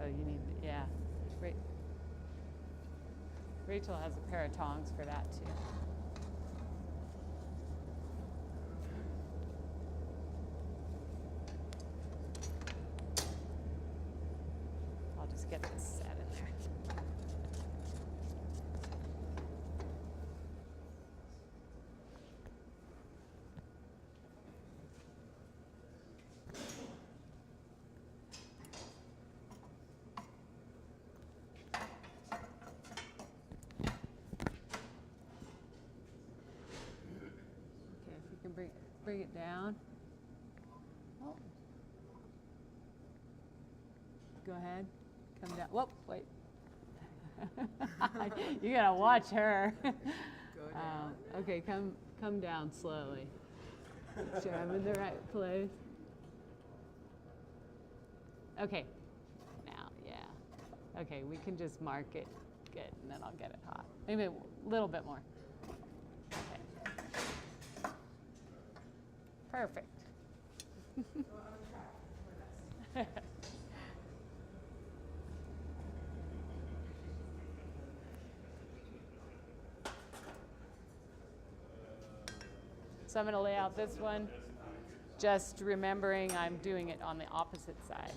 Oh, you need, yeah. Ra- Rachel has a pair of tongs for that too. I'll just get this set in there. Okay, if you can bring it down. Oh. Go ahead. Come down. Whoop, wait. You gotta watch her. Go down. Okay, come down slowly. Make sure I'm in the right place. Okay. Now, yeah. Okay, we can just mark it. Good, and then I'll get it hot. Maybe a little bit more. Okay. Perfect. So I'm going to lay out this one, just remembering I'm doing it on the opposite side.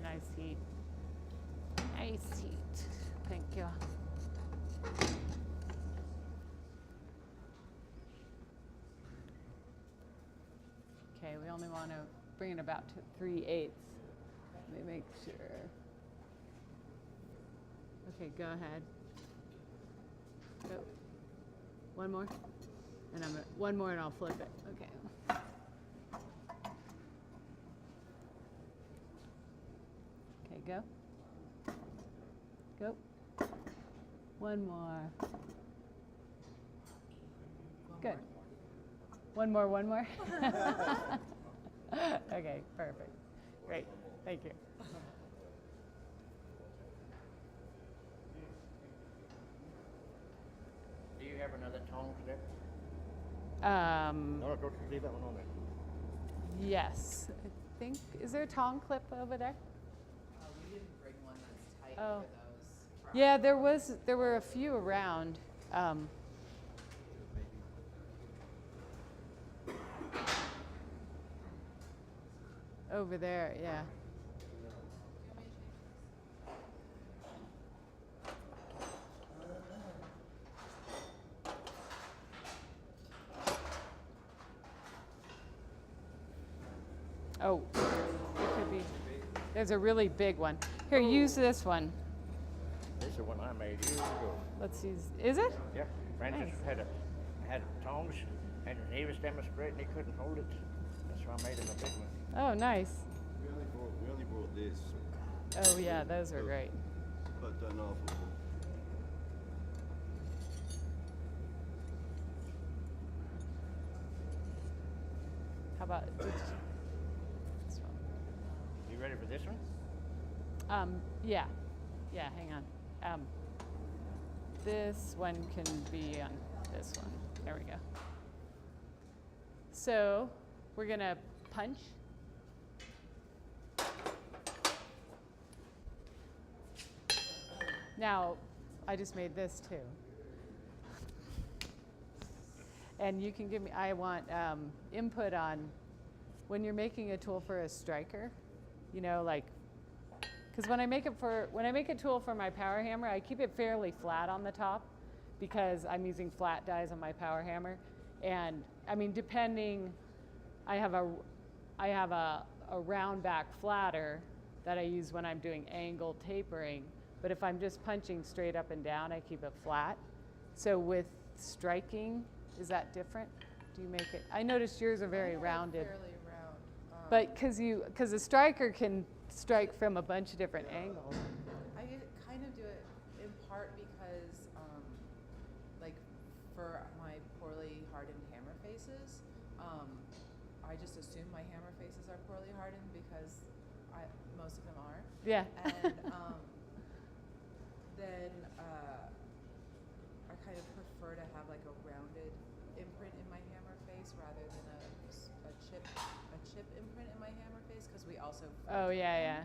Nice heat. Nice heat. Thank you. Okay, we only want to bring it about to 3/8. Let me make sure. Okay, go ahead. Go. One more. And one more and I'll flip it. Okay. Okay, go. Go. One more. Good. One more. Okay, perfect. Great. Thank you. Do you have another tongs there? Um, No, don't leave that one on there. yes. I think, is there a tong clip over there? We didn't bring one that's tight Oh. for those. Yeah, there were a few around. Over there, yeah. Oh, it could be. There's a really big one. Here, use this one. This is the one I made years ago. Let's use. Is it? Yeah, Francis Nice. had tongs, and he was demonstrating he couldn't hold it. That's why I made him a big one. Oh, nice. We only brought this. Oh yeah, those are great. But done off of about this one? You ready for this one? Yeah. Yeah, hang on. This one can be on this one. There we go. So we're going to punch. Now, I just made this too. And you can give me, I want input on when you're making a tool for a striker, you know, like, because when I make a tool for my power hammer, I keep it fairly flat on the top because I'm using flat dies on my power hammer. And I mean, depending, I have a round back flatter that I use when I'm doing angled tapering. But if I'm just punching straight up and down, I keep it flat. So with striking, is that different? Do you make it? I noticed yours are very rounded. Fairly round. But because a striker can strike from a bunch of different angles. I kind of do it in part because, like, for my poorly hardened hammer faces, I just assume my hammer faces are poorly hardened because most of them are. Yeah. And then I kind of prefer to have like a rounded imprint in my hammer face rather than a chip imprint in my hammer face because we also. Oh yeah, yeah.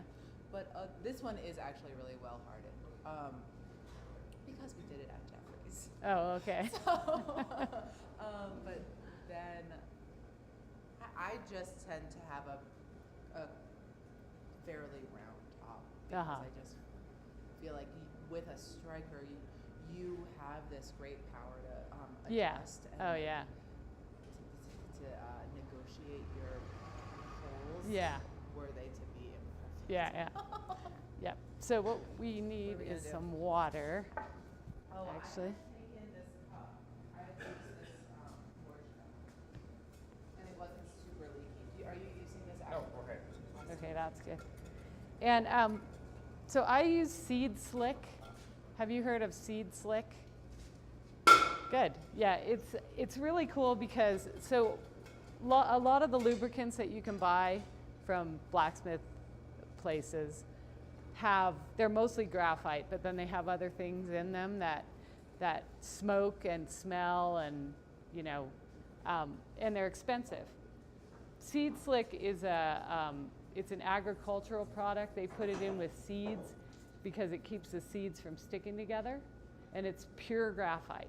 But this one is actually really well hardened because we did it at Jeffrey's. Oh, okay. So, but then I just tend to have a fairly round top because I just feel like with a striker you have this great power to adjust. Yeah. And yeah. To negotiate your holes. Yeah. Were they to be imperfect. Yeah, yeah. Yep. So what we need we gonna is do? some water. Oh, Actually. I had taken this cup. I had used this porch cup, and it wasn't super leaky. Are you using this? No, Actually? okay. Okay, that's good. And so I use Seed Slick. Have you heard of Seed Slick? Good. Yeah, it's really cool because a lot of the lubricants that you can buy from blacksmith places they're mostly graphite, but then they have other things in them that smoke and smell and and they're expensive. Seed Slick is it's an agricultural product. They put it in with seeds because it keeps the seeds from sticking together, and it's pure graphite.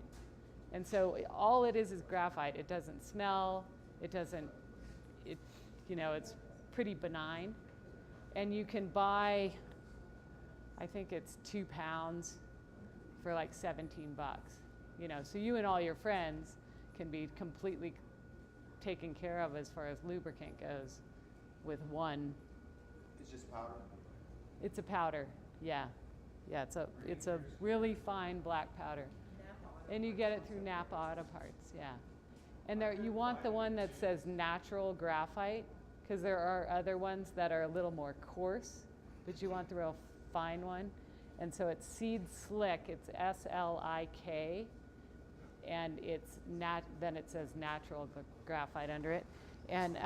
And so all it is graphite. It doesn't smell. It's pretty benign. And you can buy, I think it's 2 pounds for like $17. So you and all your friends can be completely taken care of as far as lubricant goes with one. It's just powder. It's a powder, yeah. Yeah, it's a really fine black powder. And you get it through Napa Auto Parts, yeah. And you want the one that says natural graphite, because there are other ones that are a little more coarse, but you want the real fine one. And so it's Seed Slick, it's SLIK, and then it says natural graphite under it. And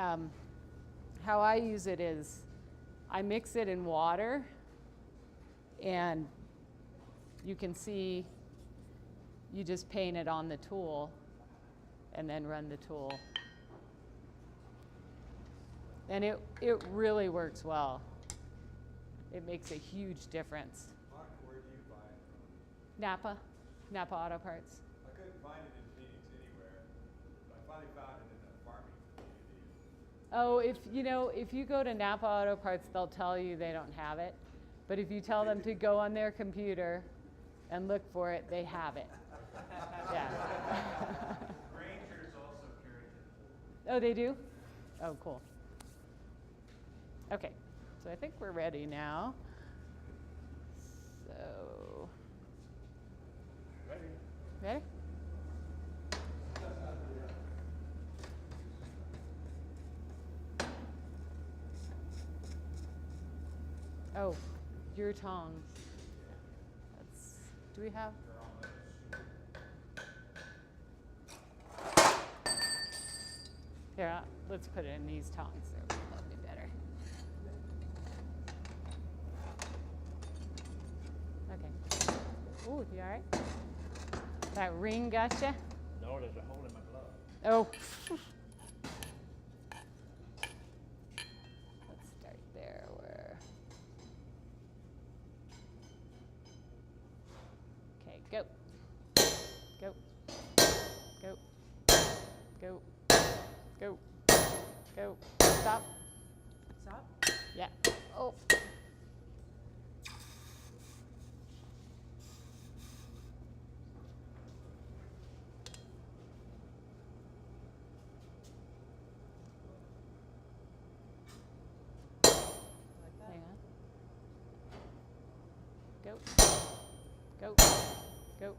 how I use it is I mix it in water, and you can see you just paint it on the tool and then run the tool. And it really works well. It makes a huge difference. Monica, where do you buy it from? Napa Auto Parts. I couldn't find it in Phoenix anywhere, but I finally found it in the farming community. Oh, if you go to Napa Auto Parts, they'll tell you they don't have it. But if you tell them to go on their computer and look for it, they have it. Yeah. Rangers also carry it. Oh, they do? Oh, cool. Okay, so I think we're ready now. So, ready? Oh, your tongs. Do we have? Here, let's put it in these tongs. That'll be better. Okay. Ooh, you all right? That ring gotcha? No, there's a hole in my glove. Oh. Let's start there. Okay, go. Go. Go. Go. Go. Go. Stop. Stop. Yeah. Oh. Hang on. Go. Go. Go.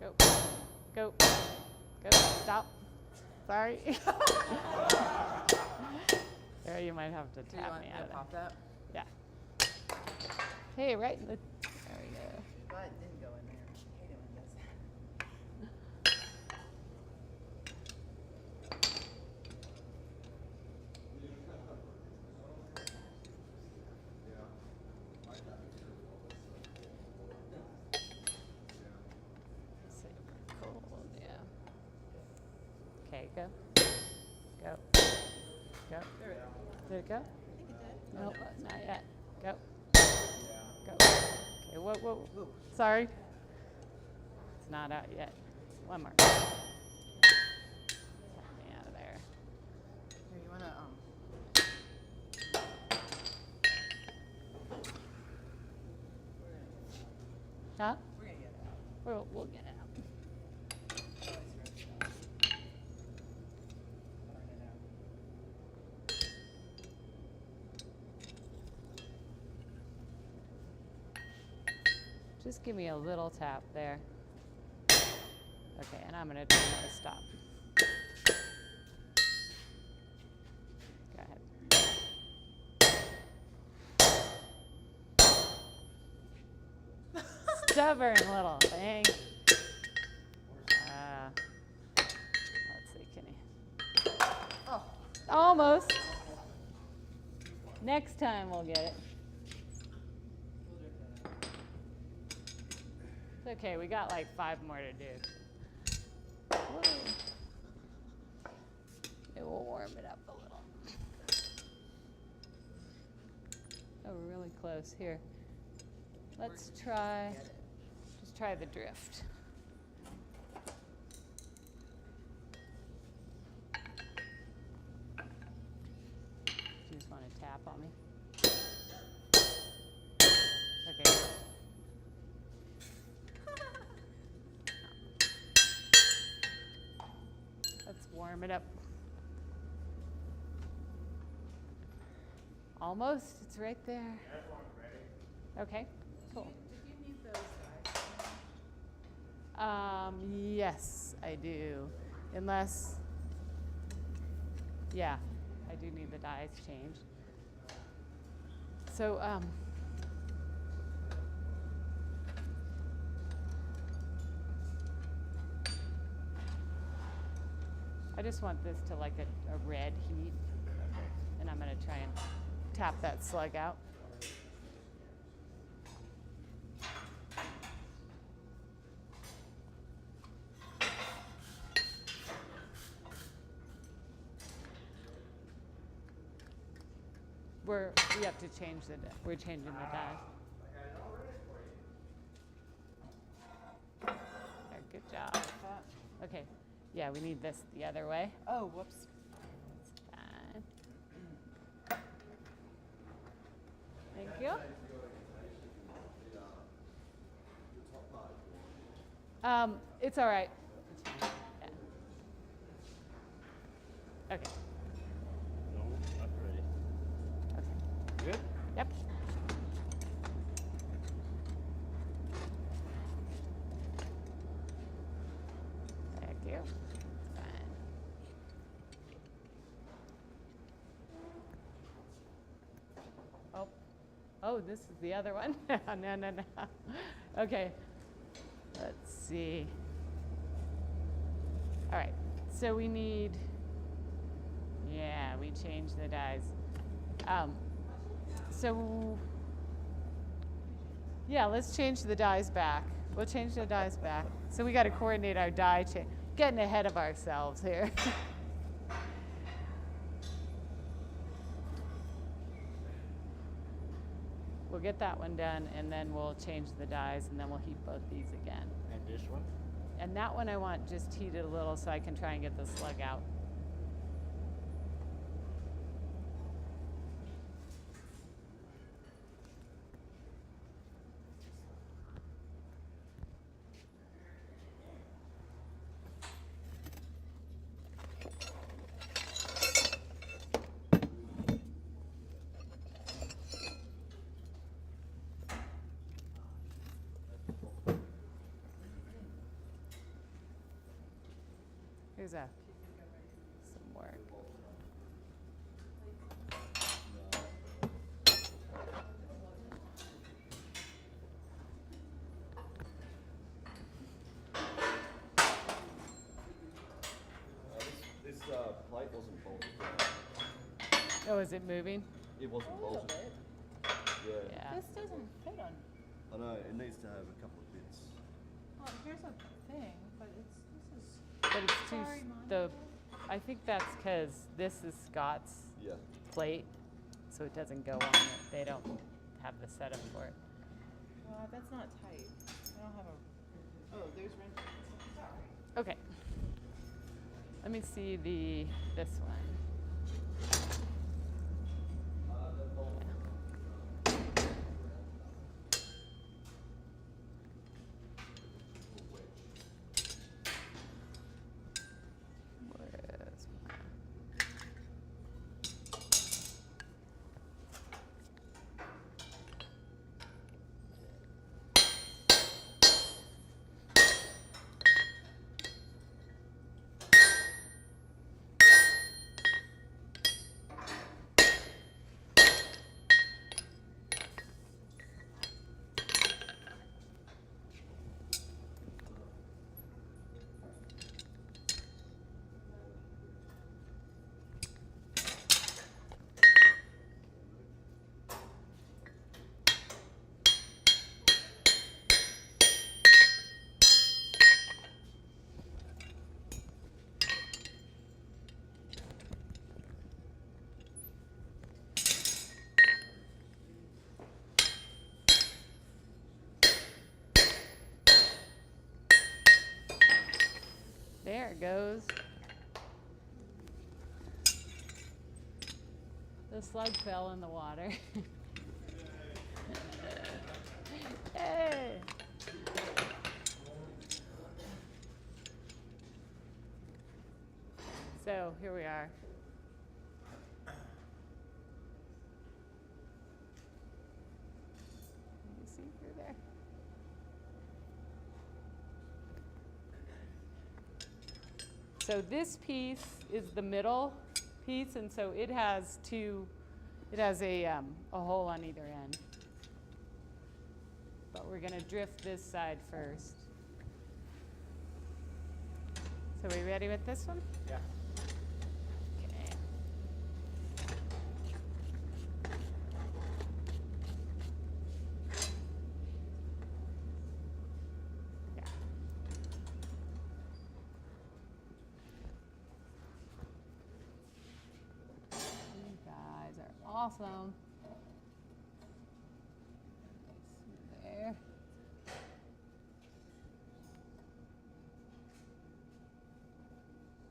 Go. Go. Go. Stop. Sorry. There, you might have to Do you tap want me me out to of there. pop that? Yeah. Hey, right in the. There we go. Glad it didn't go in there. I hate it when it does that. Super cold, yeah. Okay, go. Go. Go. Did it go? I think it did. Nope, not yet. Go. Go. Okay, whoa. Ooh. Sorry. It's not out yet. One more. Get me out of there. Here, you wanna Huh? we're gonna get it out. We'll get it out. Just give me a little tap there. Okay, and I'm gonna do another stop. Go ahead. Stubborn little thing. Let's see, can he? Oh, Almost. Next time we'll get it. It's okay, we got like 5 more to do. Whoa. It will warm it up a little. Oh, we're really close here. Let's try, just try the drift. You just want to tap on me? Okay. Let's warm it up. Almost, it's right there. Okay, cool. did you need those guys? Yes, I do. Unless, yeah, I do need the dies changed. So, I just want this to like a red heat, and I'm gonna try and tap that slug out. We have to change we're changing the die. Yeah, good job. Okay, yeah, we need this the other way. Oh, whoops. Fine. Thank you. It's all right. It's fine. Yeah. Okay. No, not ready. Okay. Good? Yep. Thank you. Fine. Oh, this is the other one? No. Okay. Let's see. All right. So we need change the dyes. So, yeah, let's change the dyes back. We'll change the dyes back. So we got to coordinate our dye change. Getting ahead of ourselves here. We'll get that one done, and then we'll change the dyes, and then we'll heat both these again. And this one? And that one I want just heated a little so I can try and get the slug out. Here's some work. This plate wasn't bolted down. Oh, is it moving? It wasn't A little bolted. bit. Yeah. Yeah. This doesn't fit on. I know, it needs to have a couple of bits. Well, here's a thing, but this is. But it's too, Sorry, the, Monica. I think that's because this is Scott's Yeah. plate, so it doesn't go on it. They don't have the setup for it. That's not tight. I don't have a. Oh, there's wrenches. Sorry. Okay. Let me see this one. Where's my- There it goes. The slug fell in the water. Hey! So here we are. Can you see through there? So this piece is the middle piece, and so it has a hole on either end. But we're gonna drift this side first. So we ready with this one? Yeah. Okay. Yeah. You guys are awesome. There.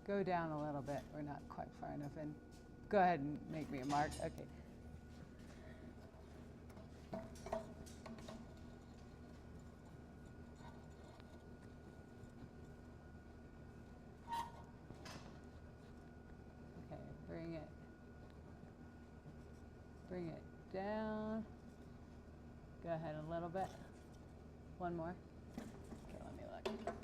Go down a little bit. We're not quite far enough in. Go ahead and make me a mark. Okay. Okay, bring it down. Go ahead a little bit. One more. Okay, let me look.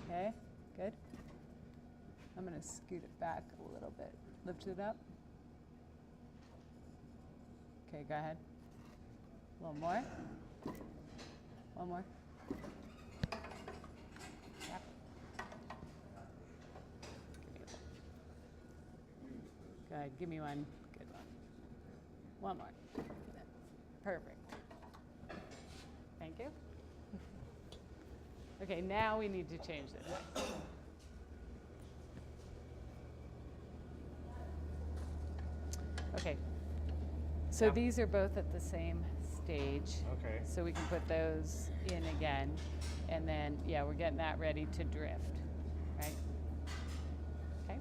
Okay, good. I'm gonna scoot it back a little bit. Lift it up. Okay, go ahead. A little more. One more. Go ahead, give me one. Good one. One more. Perfect. Thank you. Okay, now we need to change this. Okay. So Yep. these are both at the same stage. Okay. So we can put those in again. And then, yeah, we're getting that ready to drift, right? Okay.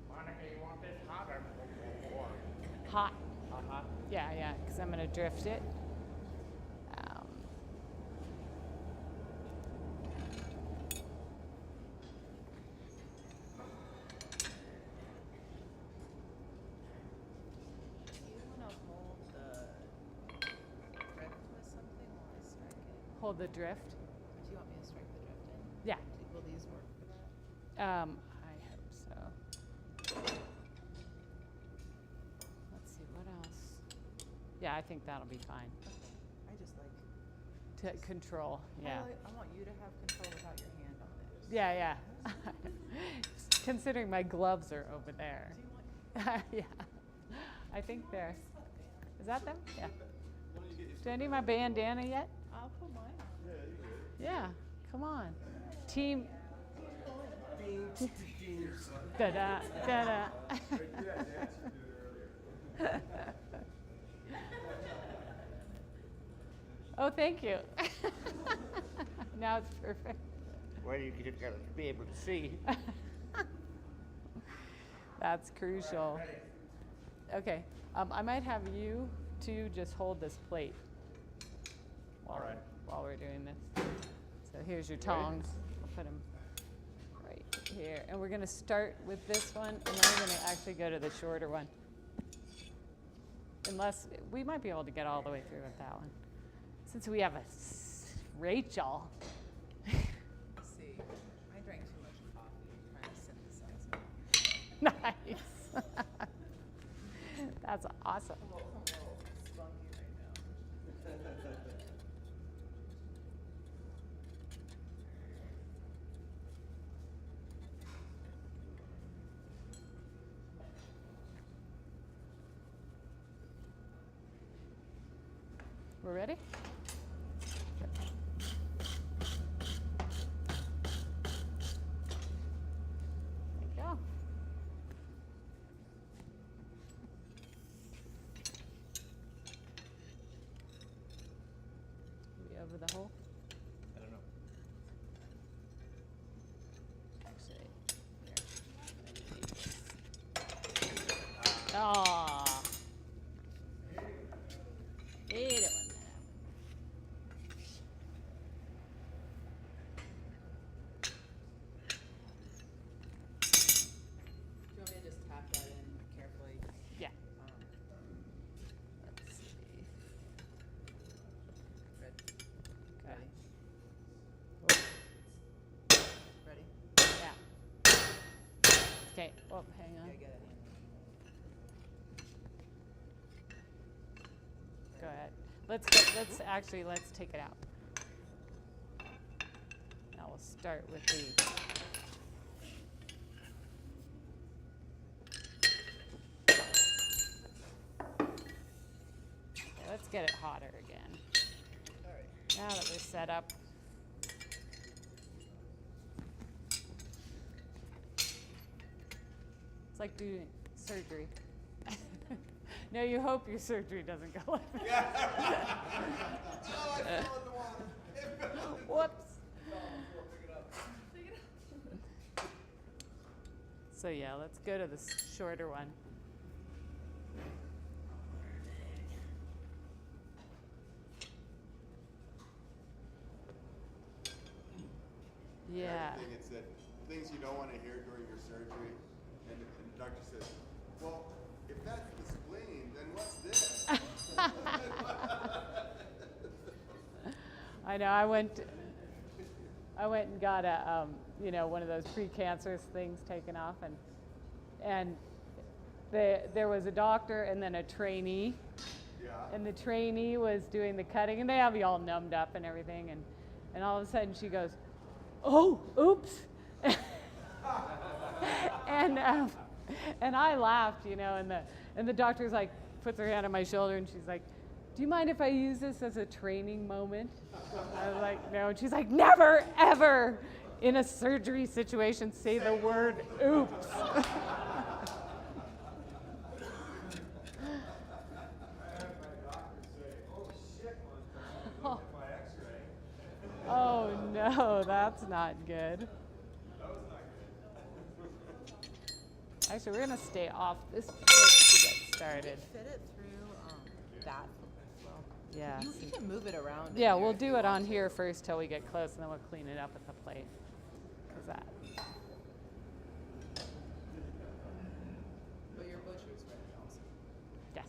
Monica, you want this hot or? Hot. Uh-huh. Yeah, yeah, because I'm going to drift it. Do you want to hold the drift with something while I strike it? Hold the drift. Or do you want me to strike the drift in? Yeah. Will these work for that? I hope so. Let's see, what else? Yeah, I think that'll be fine. I just like. To control, yeah. I want you to have control without your hand on it. Yeah, yeah. Considering my gloves are over there. Do you want? Yeah. I think there's. Is that them? Yeah. Do I need my bandana yet? I'll put mine on. Yeah. Come on. Team. Da da da da. Oh, thank you. Now it's perfect. Well, you just gotta be able to see. That's crucial. Okay, I might have you two just hold this plate while, All right. while we're doing this. So here's your tongs. I'll put them right here. And we're gonna start with this one, and then we're gonna actually go to the shorter one. Unless, we might be able to get all the way through with that one. Since we have a Rachel. See, I drank too much coffee trying to synthesize it. Nice. That's awesome. I'm a little spunky right now. We're ready? There you go. We over the hole? I don't know. Actually, here. Aw. Eat it one. Do you want me to just tap that in carefully? Yeah. Um, Let's see. Red. Okay. Ready? Yeah. Okay. Oh, hang on. Yeah, get it. Go ahead. Let's take it out. Now we'll start with the. Okay, let's get it hotter again. All right. Now that we're set up. It's like doing surgery. No, you hope your surgery doesn't go like that. Whoops. So yeah, let's go to the shorter one. Yeah. Everything, it's that things you don't want to hear during your surgery, and the doctor says, well, if that's the spleen, then what's this? I know. I went and got a, one of those precancerous things taken off, and there was a doctor and then a trainee, Yeah. and the trainee was doing the cutting, and they have you all numbed up and everything, and all of a sudden she goes, "Oh, oops," and I laughed, and the doctor's like puts her hand on my shoulder, and she's like, "Do you mind if I use this as a training moment?" I was like, "No," and she's like, "Never, ever, in a surgery situation, say the word oops." Oh no, that's not good. Actually, we're gonna stay off this place to get started. Fit it through that well. Yeah. You can move it around. in Yeah, here we'll if you do it on want here to. first till we get close, and then we'll clean it up with the plate. How's that? But your butcher's ready also. Yes.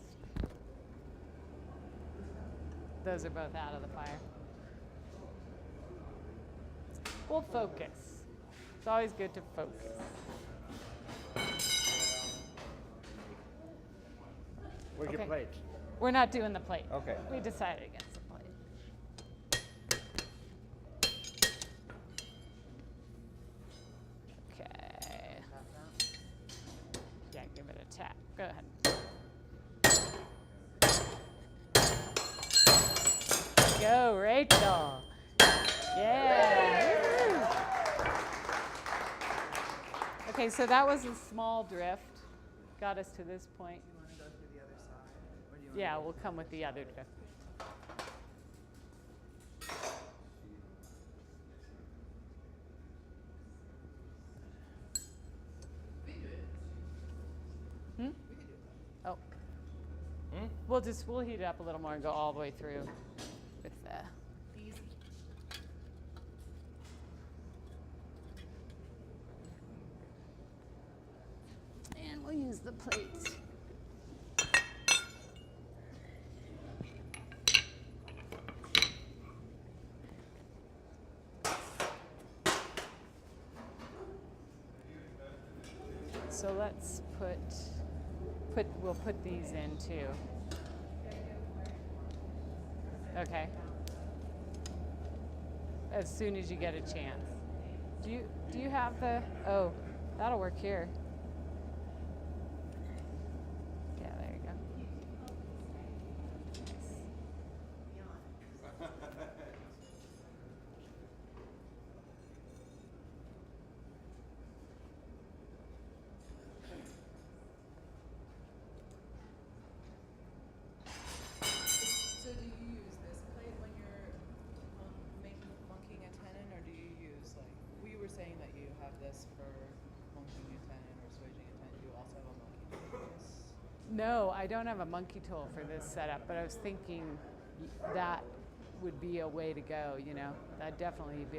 Those are both out of the fire. We'll focus. It's always good to focus. Where's your Okay. plates? We're not doing the plate. Okay. We decided against the plate. Okay. Yeah, give it a tap. Go ahead. Go, Rachel. Yeah. Okay, so that was a small drift. Got us to this point. You want to go through the other side? Or do you Yeah, we'll come with the other drift. Hmm? Oh. We'll heat it up a little more and go all the way through with the. Easy. And we'll use the plates. So let's we'll put these in too. Okay. As soon as you get a chance. Do you have the, oh, that'll work here. Yeah, there you go. So do you use this plate when you're monking a tenon, or do you use we were saying that you have this for monking a tenon or swaging a tenon. Do you also have a monking tool for this? No, I don't have a monkey tool for this setup, but I was thinking that would be a way to go, That'd definitely be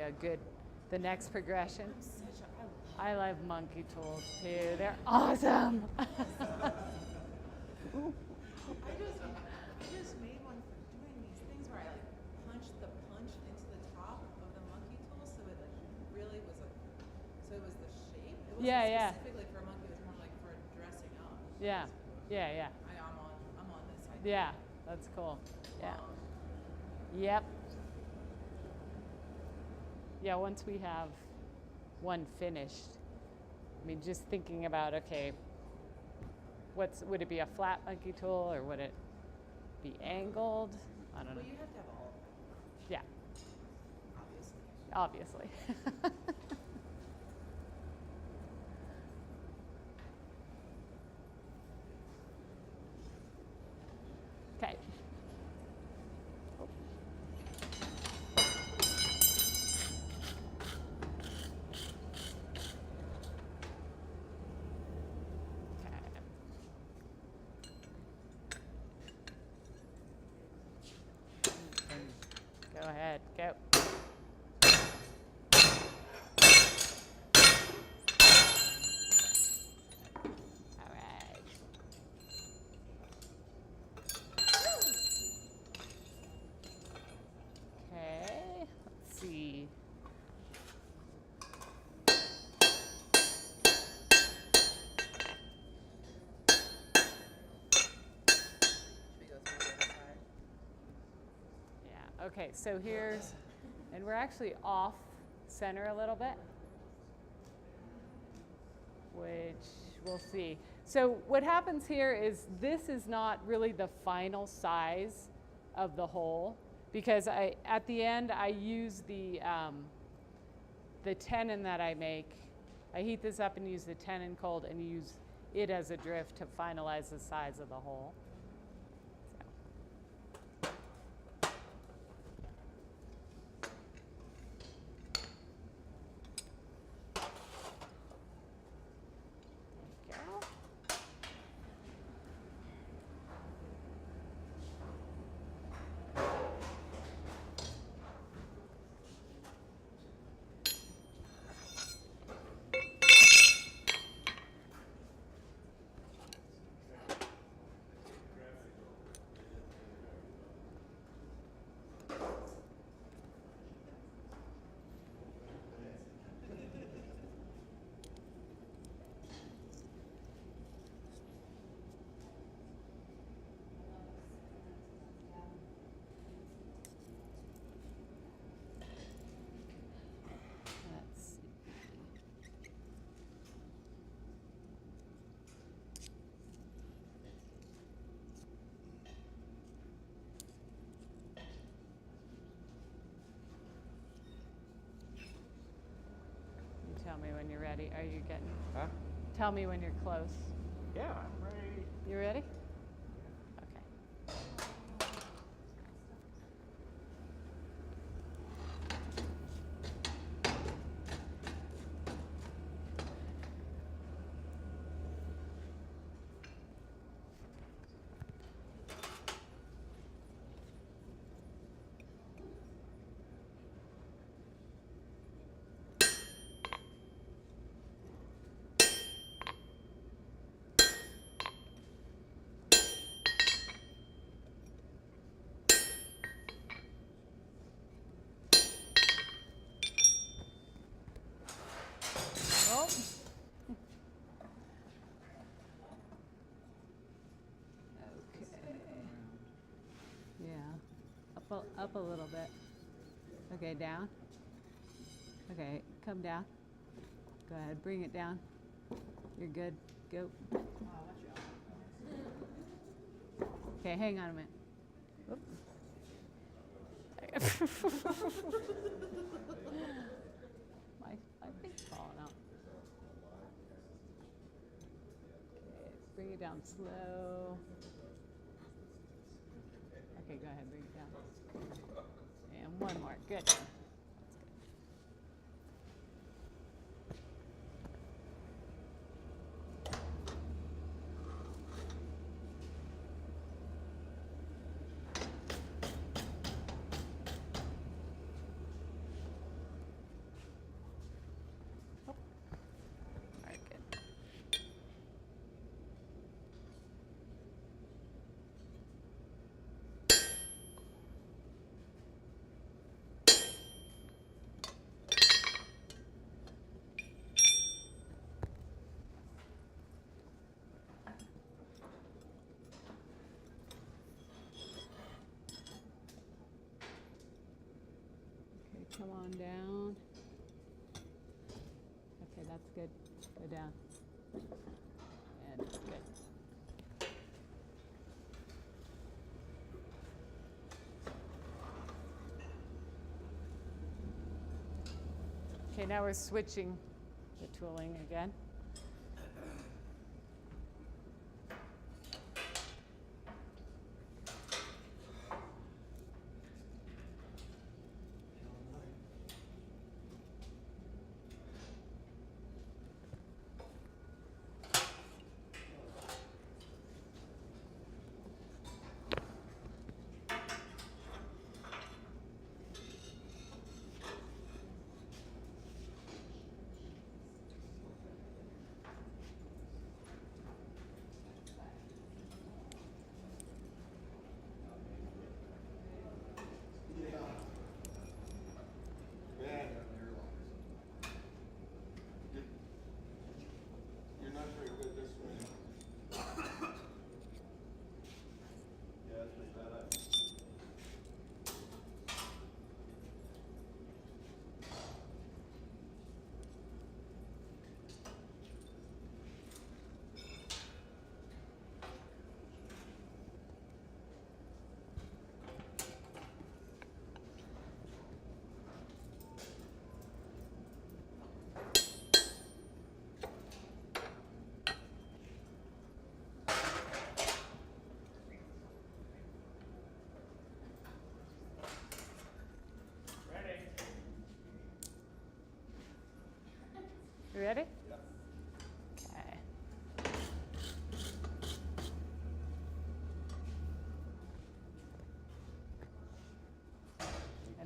the next progression. I love monkey tools too. They're awesome. I just made one for doing these things where I punched the punch into the top of the monkey tool, so it really was so it was the shape. It wasn't Yeah. specifically for a monkey. It was more like for dressing up. Yeah. I'm on this. Yeah, that's cool. Yeah. Yep. Yeah, once we have one finished, just thinking about, okay, would it be a flat monkey tool or would it be angled? I don't know. Well, you have to have all of them, Yeah, obviously. obviously. Okay. Go ahead, go. Okay, so here's, and we're actually off center a little bit, which we'll see. So what happens here is this is not really the final size of the hole, because at the end I use the tenon that I make. I heat this up and use the tenon cold and use it as a drift to finalize the size of the hole. Tell me when you're ready. Are you getting? Huh? Tell me when you're close. Yeah, I'm ready. You ready? Okay. Oh. Okay. Yeah. Up a little bit. Okay, down. Okay, come down. Go ahead, bring it down. You're good. Go. Okay, hang on a minute. Oop. my thing's falling out. Okay, bring it down slow. Okay, go ahead, bring it down. And one more. Good. That's good. All right, good. Okay, come on down. Okay, that's good. Go down. And good. Okay, now we're switching the tooling again.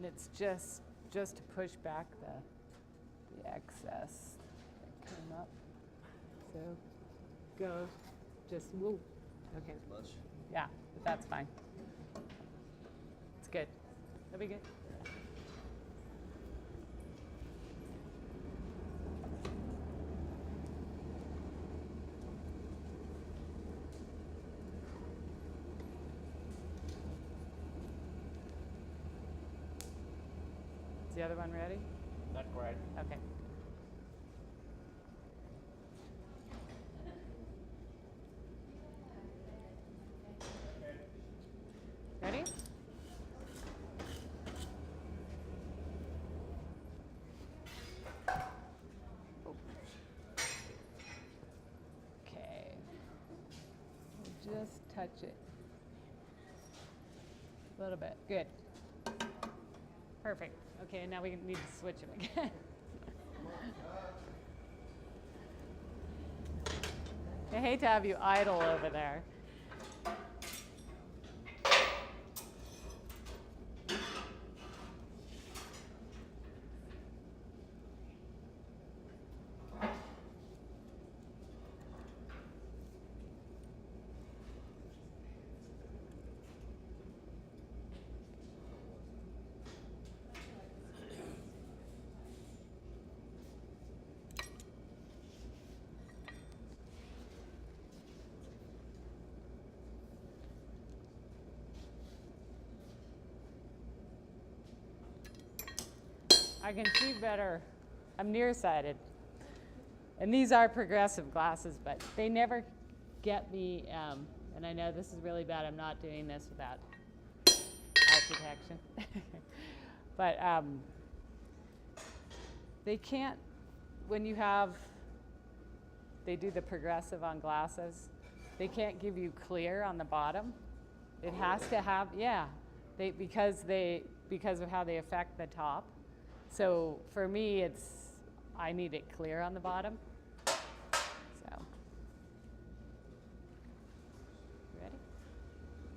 And it's just to push back the excess that came up. So go, just woo. Okay, Much. yeah, but that's fine. It's good. That'll be good. Is the other one ready? Not quite. Okay. Ready? Oh. Okay. Just touch it. A little bit. Good. Perfect. Okay, now we need to switch them again. I hate to have you idle over there. I can see better. I'm nearsighted. And these are progressive glasses, but they never get me, and I know this is really bad, I'm not doing this without eye protection. But they can't, when you have, they do the progressive on glasses, they can't give you clear on the bottom. It has to have, yeah, because of how they affect the top. So for me, I need it clear on the bottom. So, ready?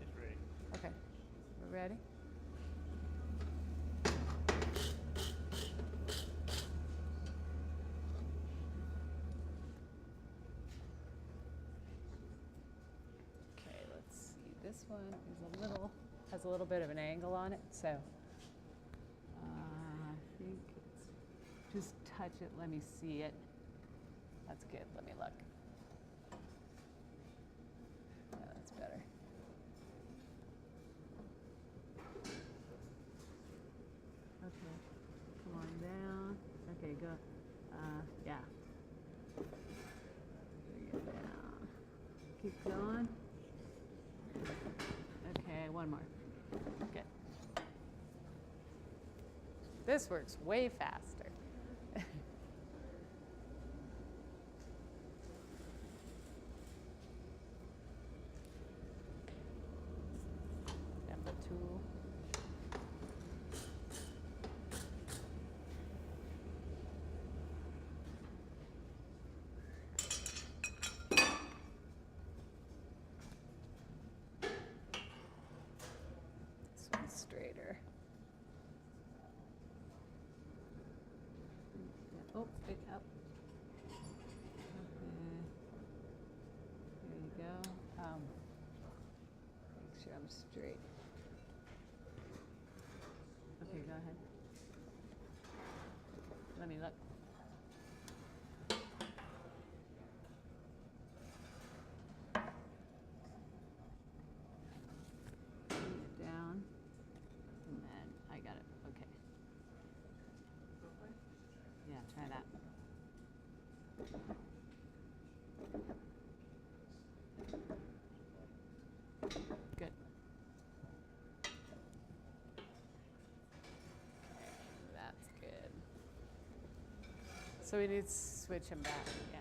It's ready. Okay, we're ready? Okay, let's see. This one is has a little bit of an angle on it, so I think it's just touch it. Let me see it. That's good. Let me look. Yeah, that's better. Okay, come on down. Okay, go. Yeah. Bring it down. Keep going. Okay, one more. Good. This works way faster. Number 2. This one's straighter. Oh, wait up. Okay. There you go. Make sure I'm straight. Okay, go ahead. Let me look. Bring it down. And then I got it. Okay. Yeah, try that. Good. That's good. So we need to switch them back, yeah.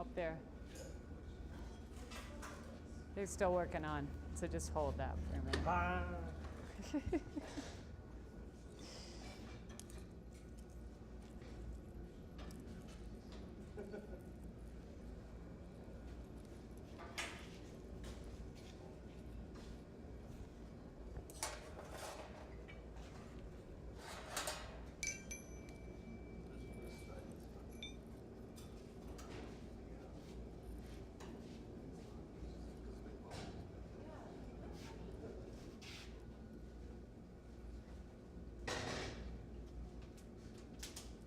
up there. They're still working on, so just hold that for a minute. Ah,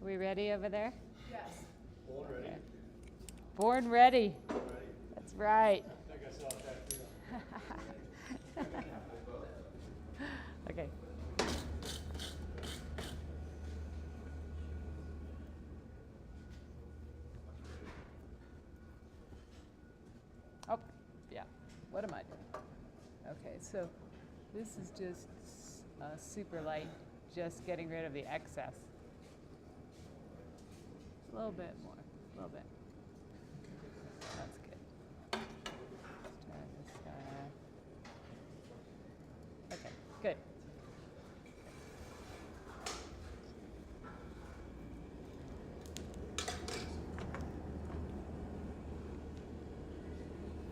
We ready over there? Yes. Okay. Born ready. That's right. Okay. Oh, yeah. What am I doing? Okay, so this is just super light, just getting rid of the excess. A little bit more, a little bit. That's good. Let's try this side. Okay, good.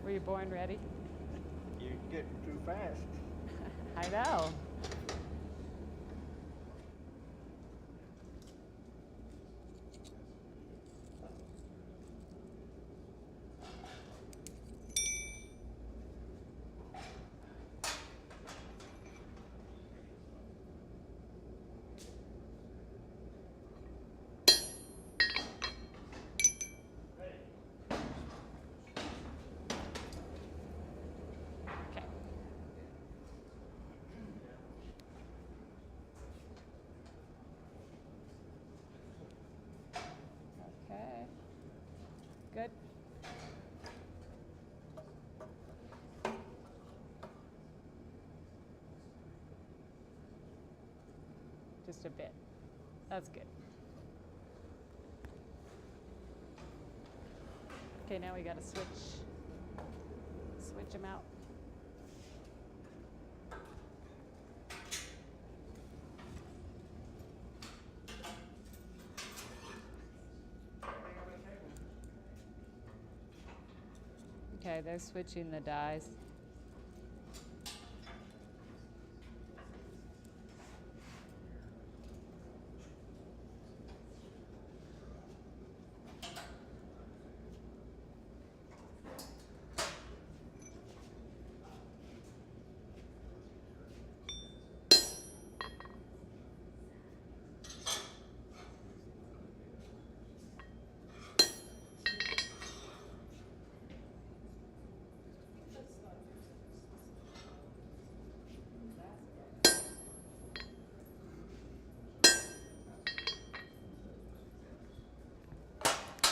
Were you born ready? you're getting too fast. I know. Okay. Okay. Good. Just a bit. That's good. Okay, now we got to switch them out. Okay, they're switching the dies.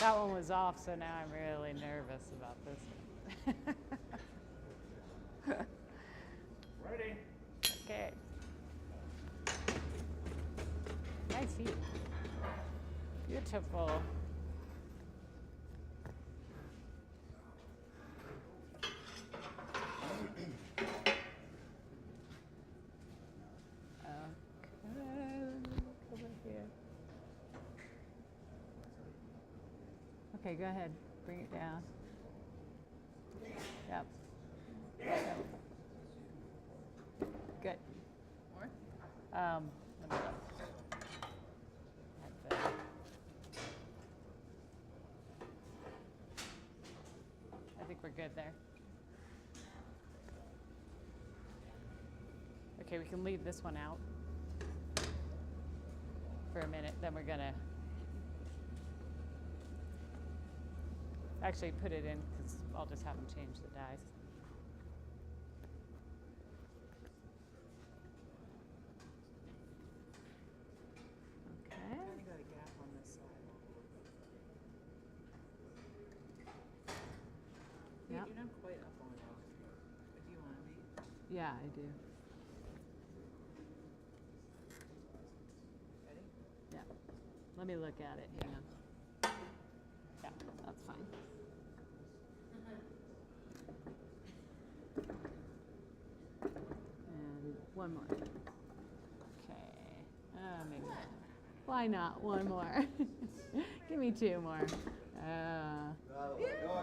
That one was off, so now I'm really nervous about this one. Ready? Okay. Nice heat. Beautiful. Okay, over here. Okay, go ahead. Bring it down. Yep. Good. More? Let me look. That's it. I think we're good there. Okay, we can leave this one out for a minute, then we're gonna actually put it in, because I'll just have them change the dies. Okay. Kind of got a gap on this side. Yep. You're not quite up on it. But do you want to be? Yeah, I do. Ready? Yeah. Let me look at it. Hang on. Yeah, that's fine. One more. Okay. Maybe. Why not one more? Give me two more.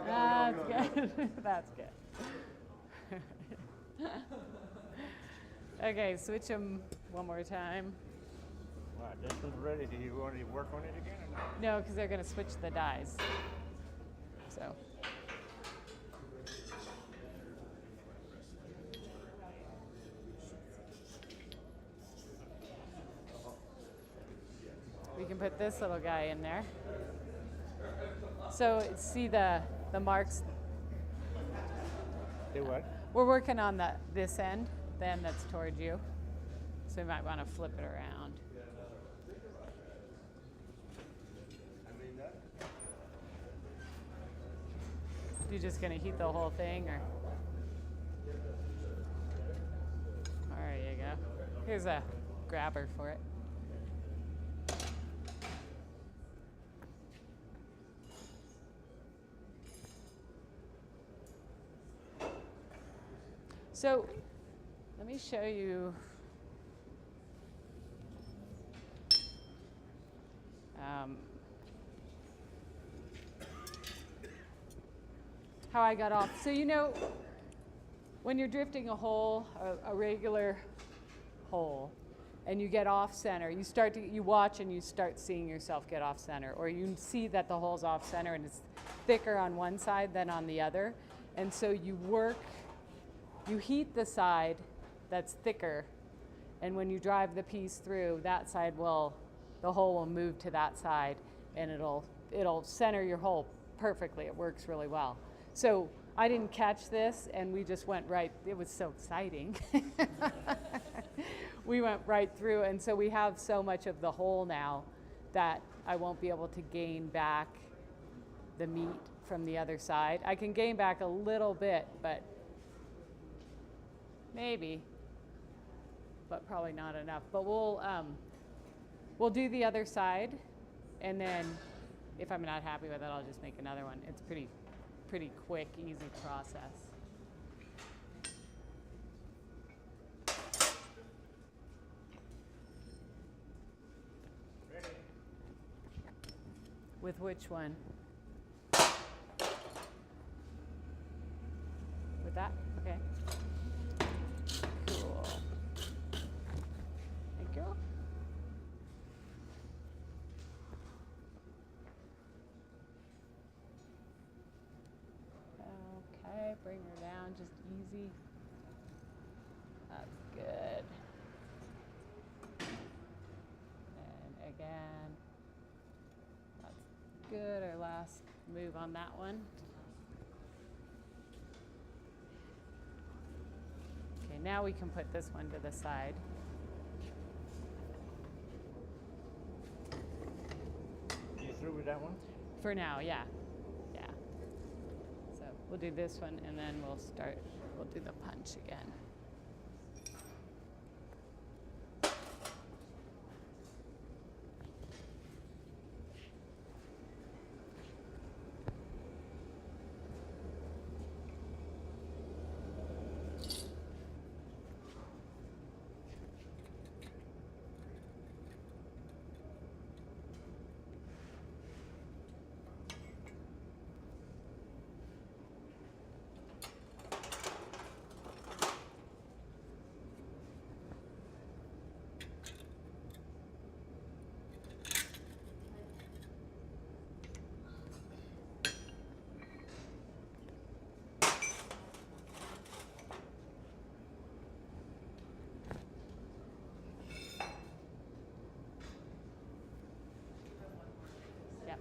That's good. That's good. Okay, switch them one more time. All right, this one's ready. Do you want to work on it again or not? No, because they're going to switch the dies. So. We can put this little guy in there. So see the marks. Do what? We're working on this end, the end that's towards you. So we might want to flip it around. You're just going to heat the whole thing, or? There you go. Here's a grabber for it. So let me show you how I got off. So when you're drifting a hole, a regular hole, and you get off center, you watch and you start seeing yourself get off center, or you see that the hole's off center and it's thicker on one side than on the other, and so you heat the side that's thicker, and when you drive the piece through, that side the hole will move to that side, and it'll center your hole perfectly. It works really well. So I didn't catch this, and we just went right. It was so exciting. We went right through, and so we have so much of the hole now that I won't be able to gain back the meat from the other side. I can gain back a little bit, but maybe, but probably not enough. But we'll do the other side, and then if I'm not happy with it, I'll just make another one. It's pretty quick, easy process. Ready. With which one? With that? Okay. Cool. Thank you. Okay, bring her down just easy. That's good. And again. That's good. Our last move on that one. Okay, now we can put this one to the side. You through with that one? For now, yeah. Yeah. So we'll do this one, and then we'll do the punch again. Yep.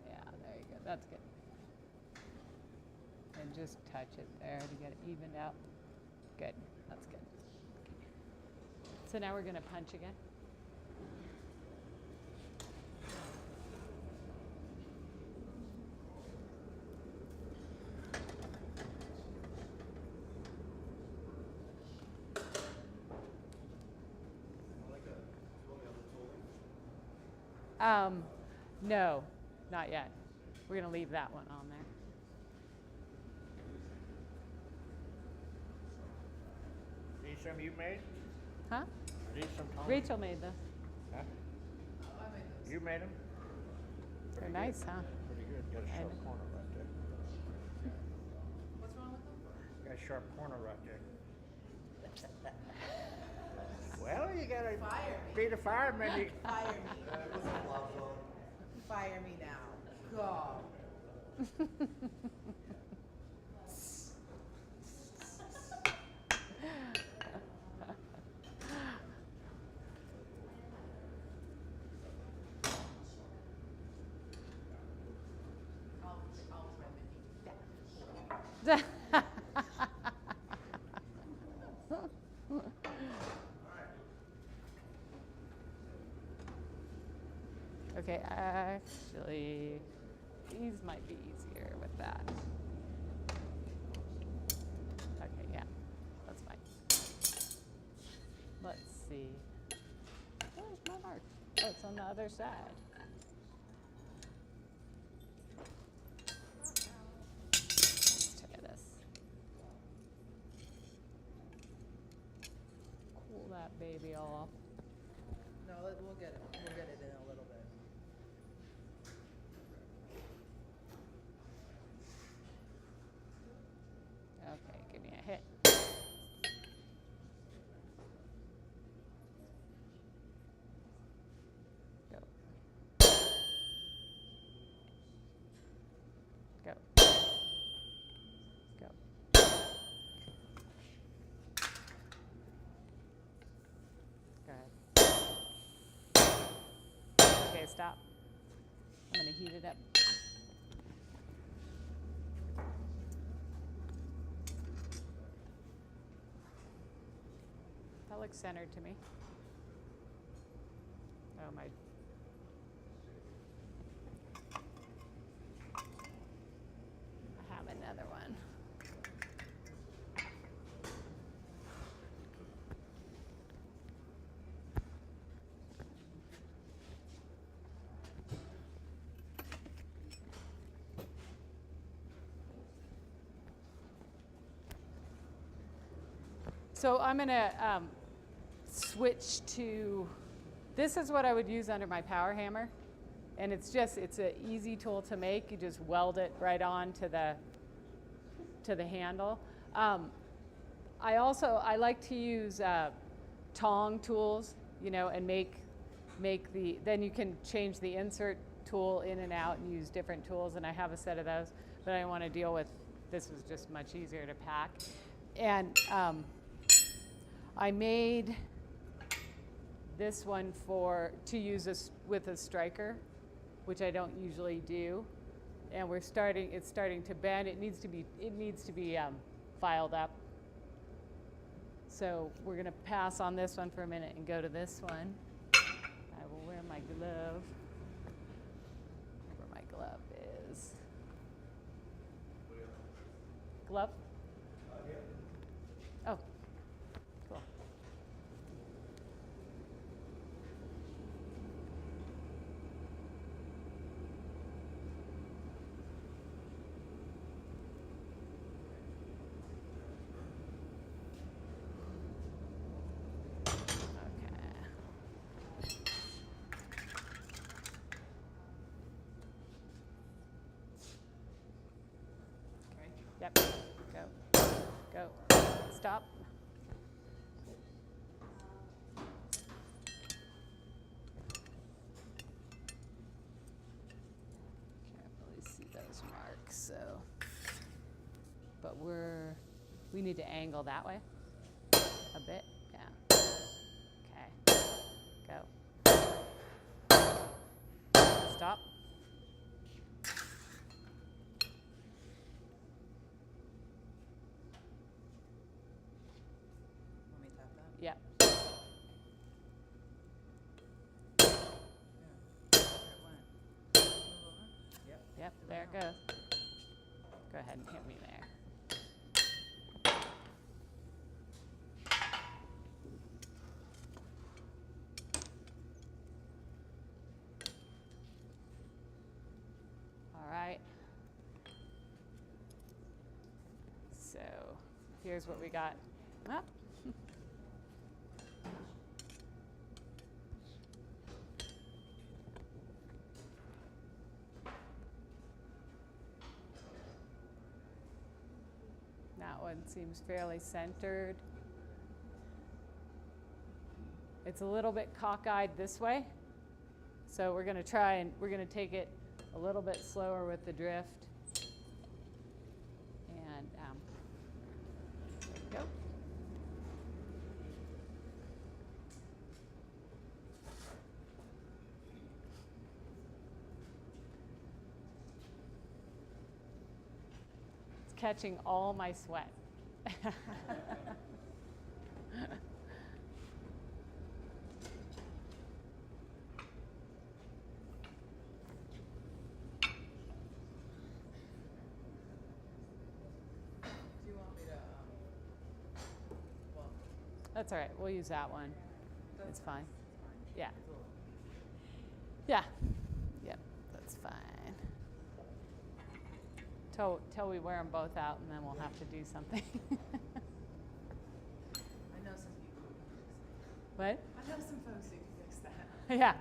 Yeah, there you go. That's good. And just touch it there to get it evened out. Good. That's good. So now we're going to punch again. No, not yet. We're going to leave that one on there. These some you made? Huh? Are these some Tony? Rachel made this. Huh? I made those. You made them? They're nice, huh? Pretty good. Got a I sharp know. corner right there. What's wrong with them? Got a sharp corner right there. Well, you gotta Fire me. be the fireman. You, Fire me. Fire me now. God. I'll remedy that. Okay, actually, these might be easier with that. Okay, yeah, that's fine. Let's see. Where's my mark? Oh, it's on the other side. Let's try this. Cool that baby off. No, we'll get it. We'll get it in a little bit. Okay, give me a hit. Go. Go. Go. Go ahead. Okay, stop. I'm going to heat it up. That looks centered to me. Oh, my. I have another one. So I'm going to switch to, this is what I would use under my power hammer. And it's an easy tool to make. You just weld it right on to the handle. I like to use tong tools, and make then you can change the insert tool in and out and use different tools. And I have a set of those, but I don't want to deal with, this was just much easier to pack. And I made this one to use with a striker, which I don't usually do. And it's starting to bend. It needs to be filed up. So we're going to pass on this one for a minute and go to this one. I will wear my glove. Where my glove is. Glove? Oh, cool. Yep. Go. Go. Stop. Can't really see those marks, so. But we need to angle that way a bit. Yeah. Okay. Go. Stop. Want me to tap that? Yeah. Yep, there it goes. Go ahead and hit me there. All right. So here's what we got. Ah. That one seems fairly centered. It's a little bit cockeyed this way. So we're going to try and we're going to take it a little bit slower with the drift. And there we go. It's catching all my sweat. Do you want me to, well, That's all right. We'll use that one. It's fine. Yeah. it's a little. Yeah. Yep. That's fine. Till we wear them both out, and then we'll have to do something. I know some people who can fix What? it. I know some folks who can fix that. Yeah.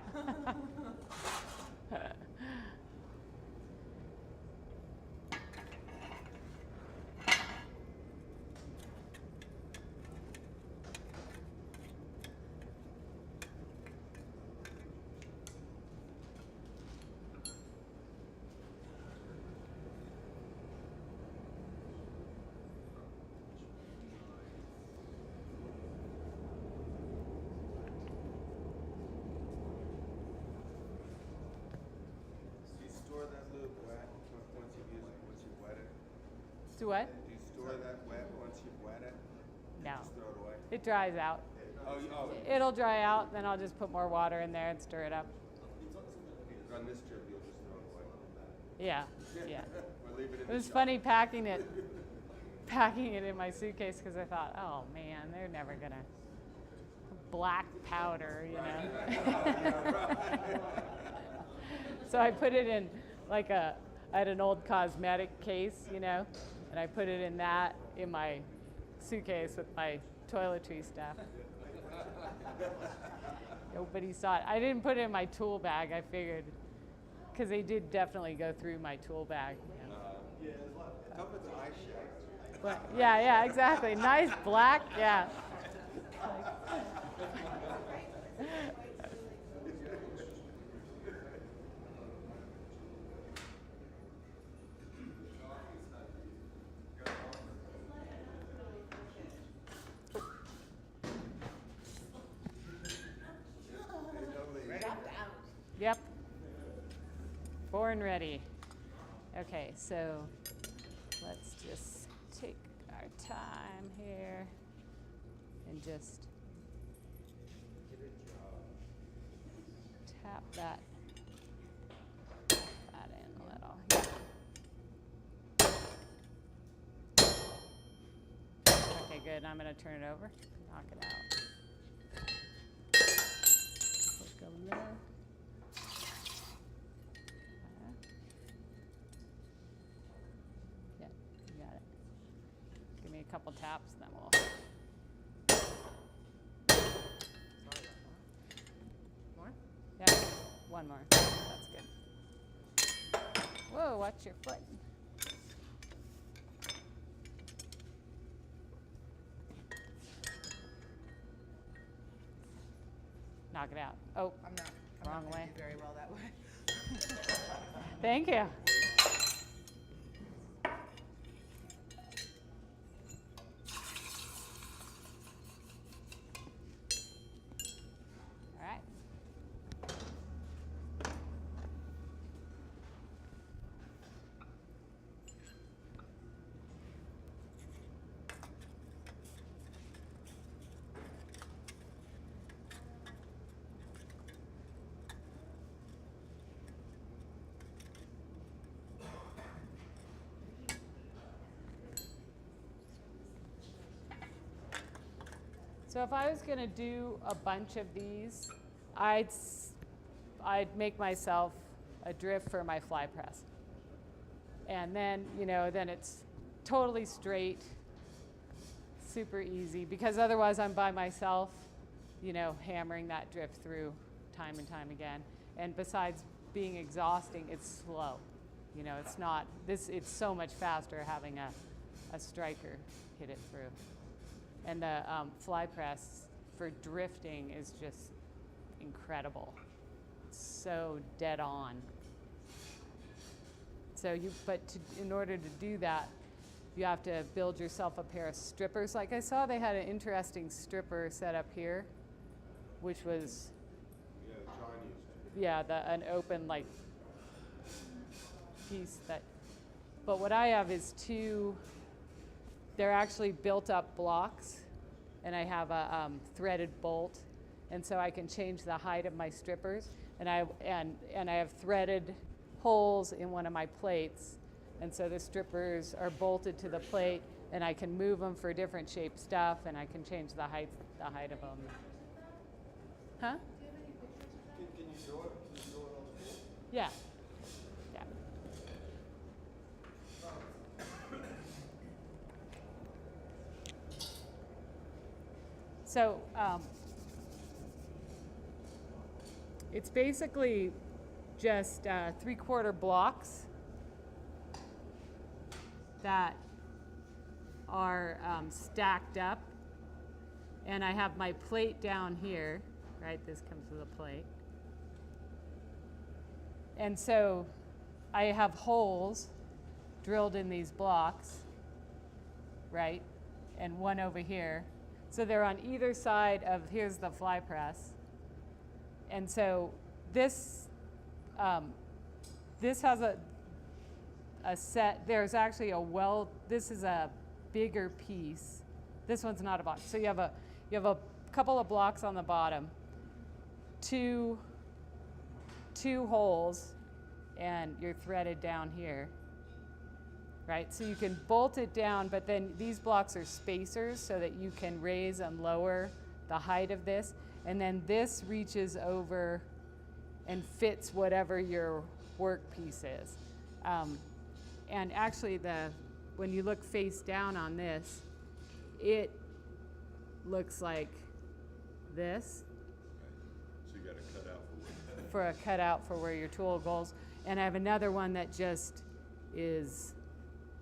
Do you store that lube wet once you use it, once you wet it? Do what? Do you store that wet once you've wet it? No. Just throw it away? It dries out. Oh, It'll dry out, then I'll just put more water in there and stir it up. on this trip, you'll just throw it away. Yeah. Yeah. Or leave it in It the was shop. funny packing it in my suitcase because I thought, oh man, they're never gonna black powder, you know. So I put it in like I had an old cosmetic case, you know, and I put it in that in my suitcase with my toiletry stuff. Nobody saw it. I didn't put it in my tool bag. I figured because they did definitely go through my tool bag. You know. Hope it's eye shaped. But, yeah, exactly. Nice black, yeah. Yep. Born ready. Okay, so let's just take our time here and just tap that in a little. Yeah. Okay, good. I'm going to turn it over, knock it out. Click over there. Yeah, you got it. Give me a couple taps, then we'll. More? Yeah, one more. That's good. Whoa, watch your foot. Knock it out. Oh, I'm not Wrong gonna way. do very well that way. thank you. All right. So if I was going to do a bunch of these, I'd make myself a drift for my fly press. And then, then it's totally straight, super easy, because otherwise I'm by myself, hammering that drift through time and time again. And besides being exhausting, it's slow. It's not, it's so much faster having a striker hit it through. And the fly press for drifting is just incredible. It's so dead on. So in order to do that, you have to build yourself a pair of strippers. Like I saw they had an interesting stripper set up here, which was, an open piece but what I have is they're actually built up blocks, and I have a threaded bolt, and so I can change the height of my strippers, and I have threaded holes in one of my plates, and so the strippers are bolted to the plate, and I can move them for different shaped stuff, and I can change the height of them. Huh? Can you draw it? Can you draw it on the board? Yeah. So it's basically just 3/4 blocks that are stacked up, and I have my plate down here, right? This comes with a plate. And so I have holes drilled in these blocks, right? And one over here. So they're on either side of, here's the fly press. And so this has a set, there's actually this is a bigger piece. This one's not a box. So you have a couple of blocks on the bottom, two holes, and you're threaded down here, right? So you can bolt it down, but then these blocks are spacers so that you can raise and lower the height of this, and then this reaches over and fits whatever your work piece is. And actually, when you look face down on this, it looks like this. So you got a cutout for a cutout for where your tool goes. And I have another one that just is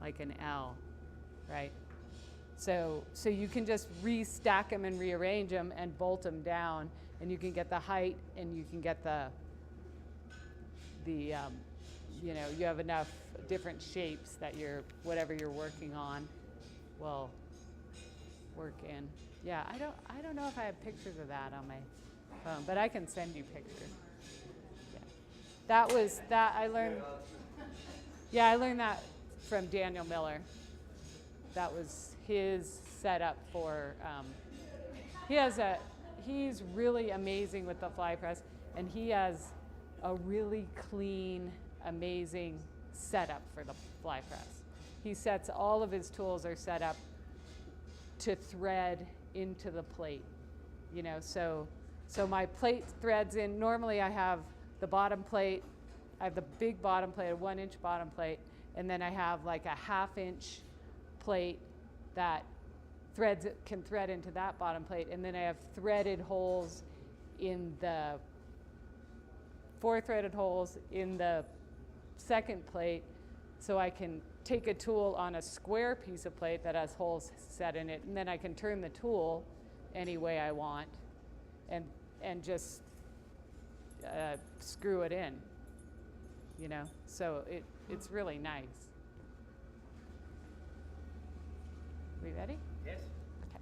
like an L, right? So you can just restack them and rearrange them and bolt them down, and you can get the height, and you can get you have enough different shapes that whatever you're working on will work in. Yeah, I don't know if I have pictures of that on my phone, but I can send you pictures. Yeah. I learned that from Daniel Miller. That was his setup for, he's really amazing with the fly press, and he has a really clean, amazing setup for the fly press. All of his tools are set up to thread into the plate, so my plate threads in. Normally I have the bottom plate, I have the big bottom plate, a 1-inch bottom plate, and then I have like a 1/2-inch plate that can thread into that bottom plate, and then I have threaded holes in the 4 threaded holes in the second plate, so I can take a tool on a square piece of plate that has holes set in it, and then I can turn the tool any way I want and just screw it in, so it's really nice. We ready? Yes. Okay.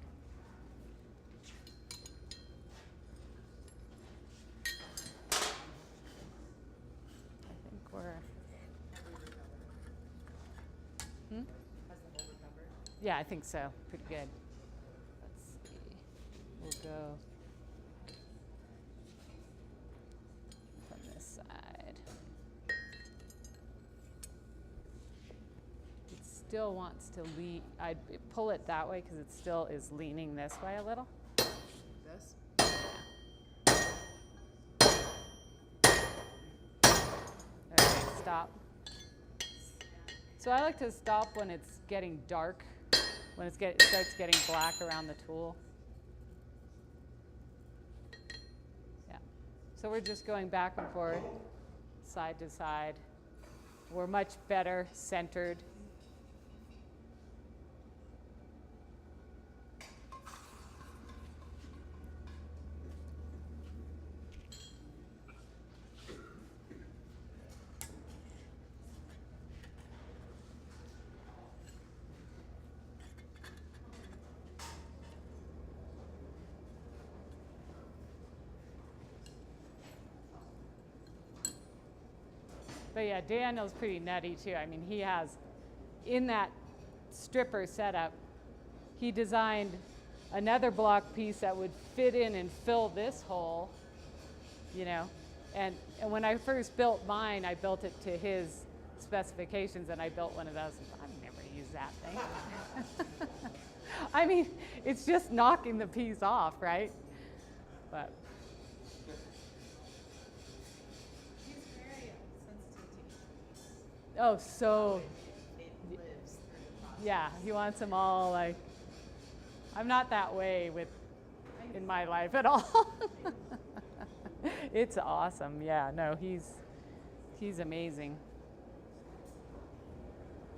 I think we're. Yeah, I think so. Pretty good. Let's see. We'll go from this side. It still wants to lean. I'd pull it that way because it still is leaning this way a little. stop. So I like to stop when it's getting dark, when it starts getting black around the tool. Yeah. So we're just going back and forth, side to side. We're much better centered. But yeah, Daniel's pretty nutty too. I mean, he has, in that stripper setup, he designed another block piece that would fit in and fill this hole, you know. And when I first built mine, I built it to his specifications, and I built one of those. I've never used that thing. I mean, it's just knocking the piece off, right? But. Oh, so, It lives through the process. yeah, he wants them all like, I'm not that way in my life at all. It's awesome, yeah, no, he's amazing.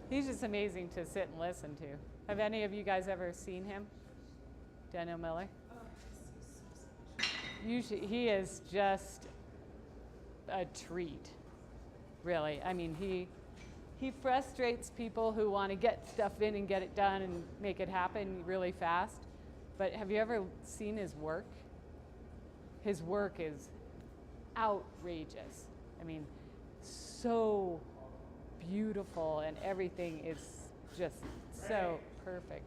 He's just amazing to sit and listen to. Have any of you guys ever seen him? Daniel Miller? Usually, he is just a treat, really. I mean, he frustrates people who want to get stuff in and get it done and make it happen really fast. But have you ever seen his work? His work is outrageous. I mean, so beautiful, and everything is just so perfect.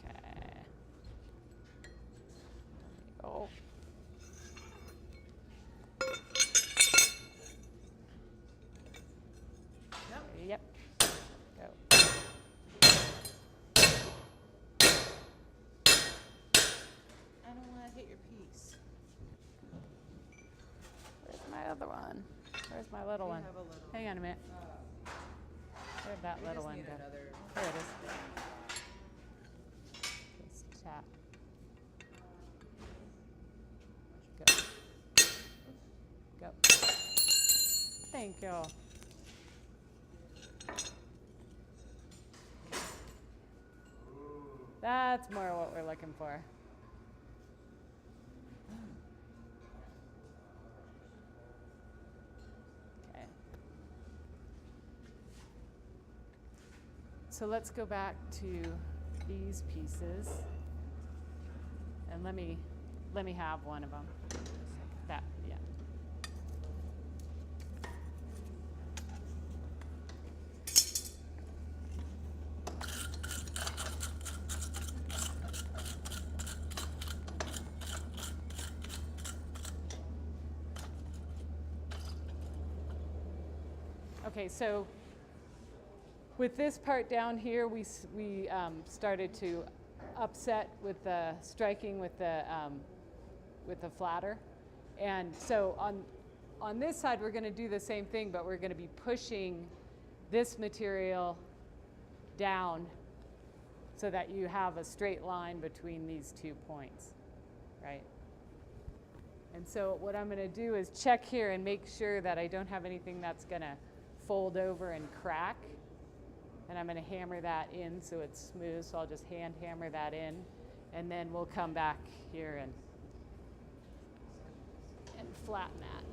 Okay. Oh. Yep. Go. I don't want to hit your piece. Where's my other one? Where's my little We one? have a little. Hang on a minute. Where'd that We little just one need go? another. There it is. Just tap. Go. Go. Thank you. That's more what we're looking for. Okay. So let's go back to these pieces, and let me have one of them. That, yeah. Okay, so with this part down here, we started to upset with the striking with the flatter, and so on this side we're going to do the same thing, but we're going to be pushing this material down so that you have a straight line between these 2 points, right? And so what I'm going to do is check here and make sure that I don't have anything that's going to fold over and crack. And I'm going to hammer that in so it's smooth. So I'll just hand hammer that in, and then we'll come back here and flatten that.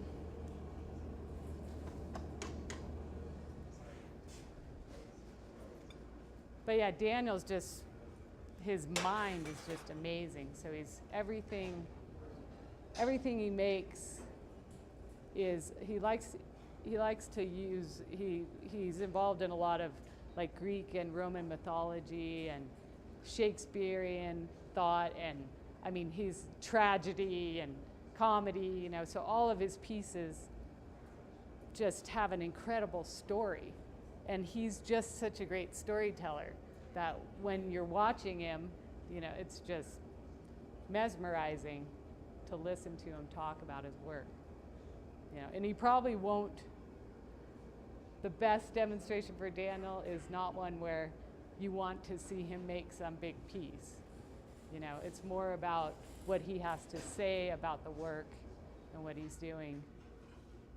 But yeah, Daniel's just, his mind is just amazing. So everything he makes is, he likes to use, he's involved in a lot of like Greek and Roman mythology and Shakespearean thought, and I mean, he's tragedy and comedy, you know, so all of his pieces just have an incredible story. And he's just such a great storyteller that when you're watching him, you know, it's just mesmerizing. to listen to him talk about his work. You know, and he probably won't. The best demonstration for Daniel is not one where you want to see him make some big piece. You know, it's more about what he has to say about the work and what he's doing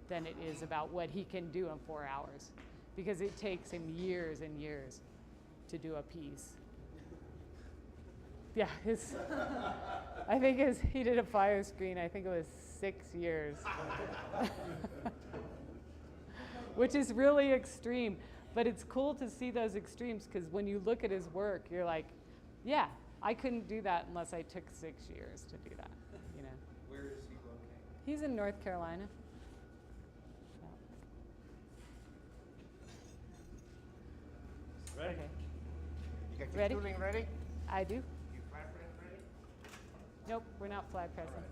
than it is about what he can do in 4 hours, because it takes him years and years to do a piece. Yeah, I think he did a fire screen, I think it was 6 years. Which is really extreme, but it's cool to see those extremes, because when you look at his work, you're like, yeah, I couldn't do that unless I took 6 years to do that, you know. Where is he located? He's in North Carolina. Ready? Okay. You got your Ready? tooling ready? I do. You flat press ready? Nope, we're not flat pressing.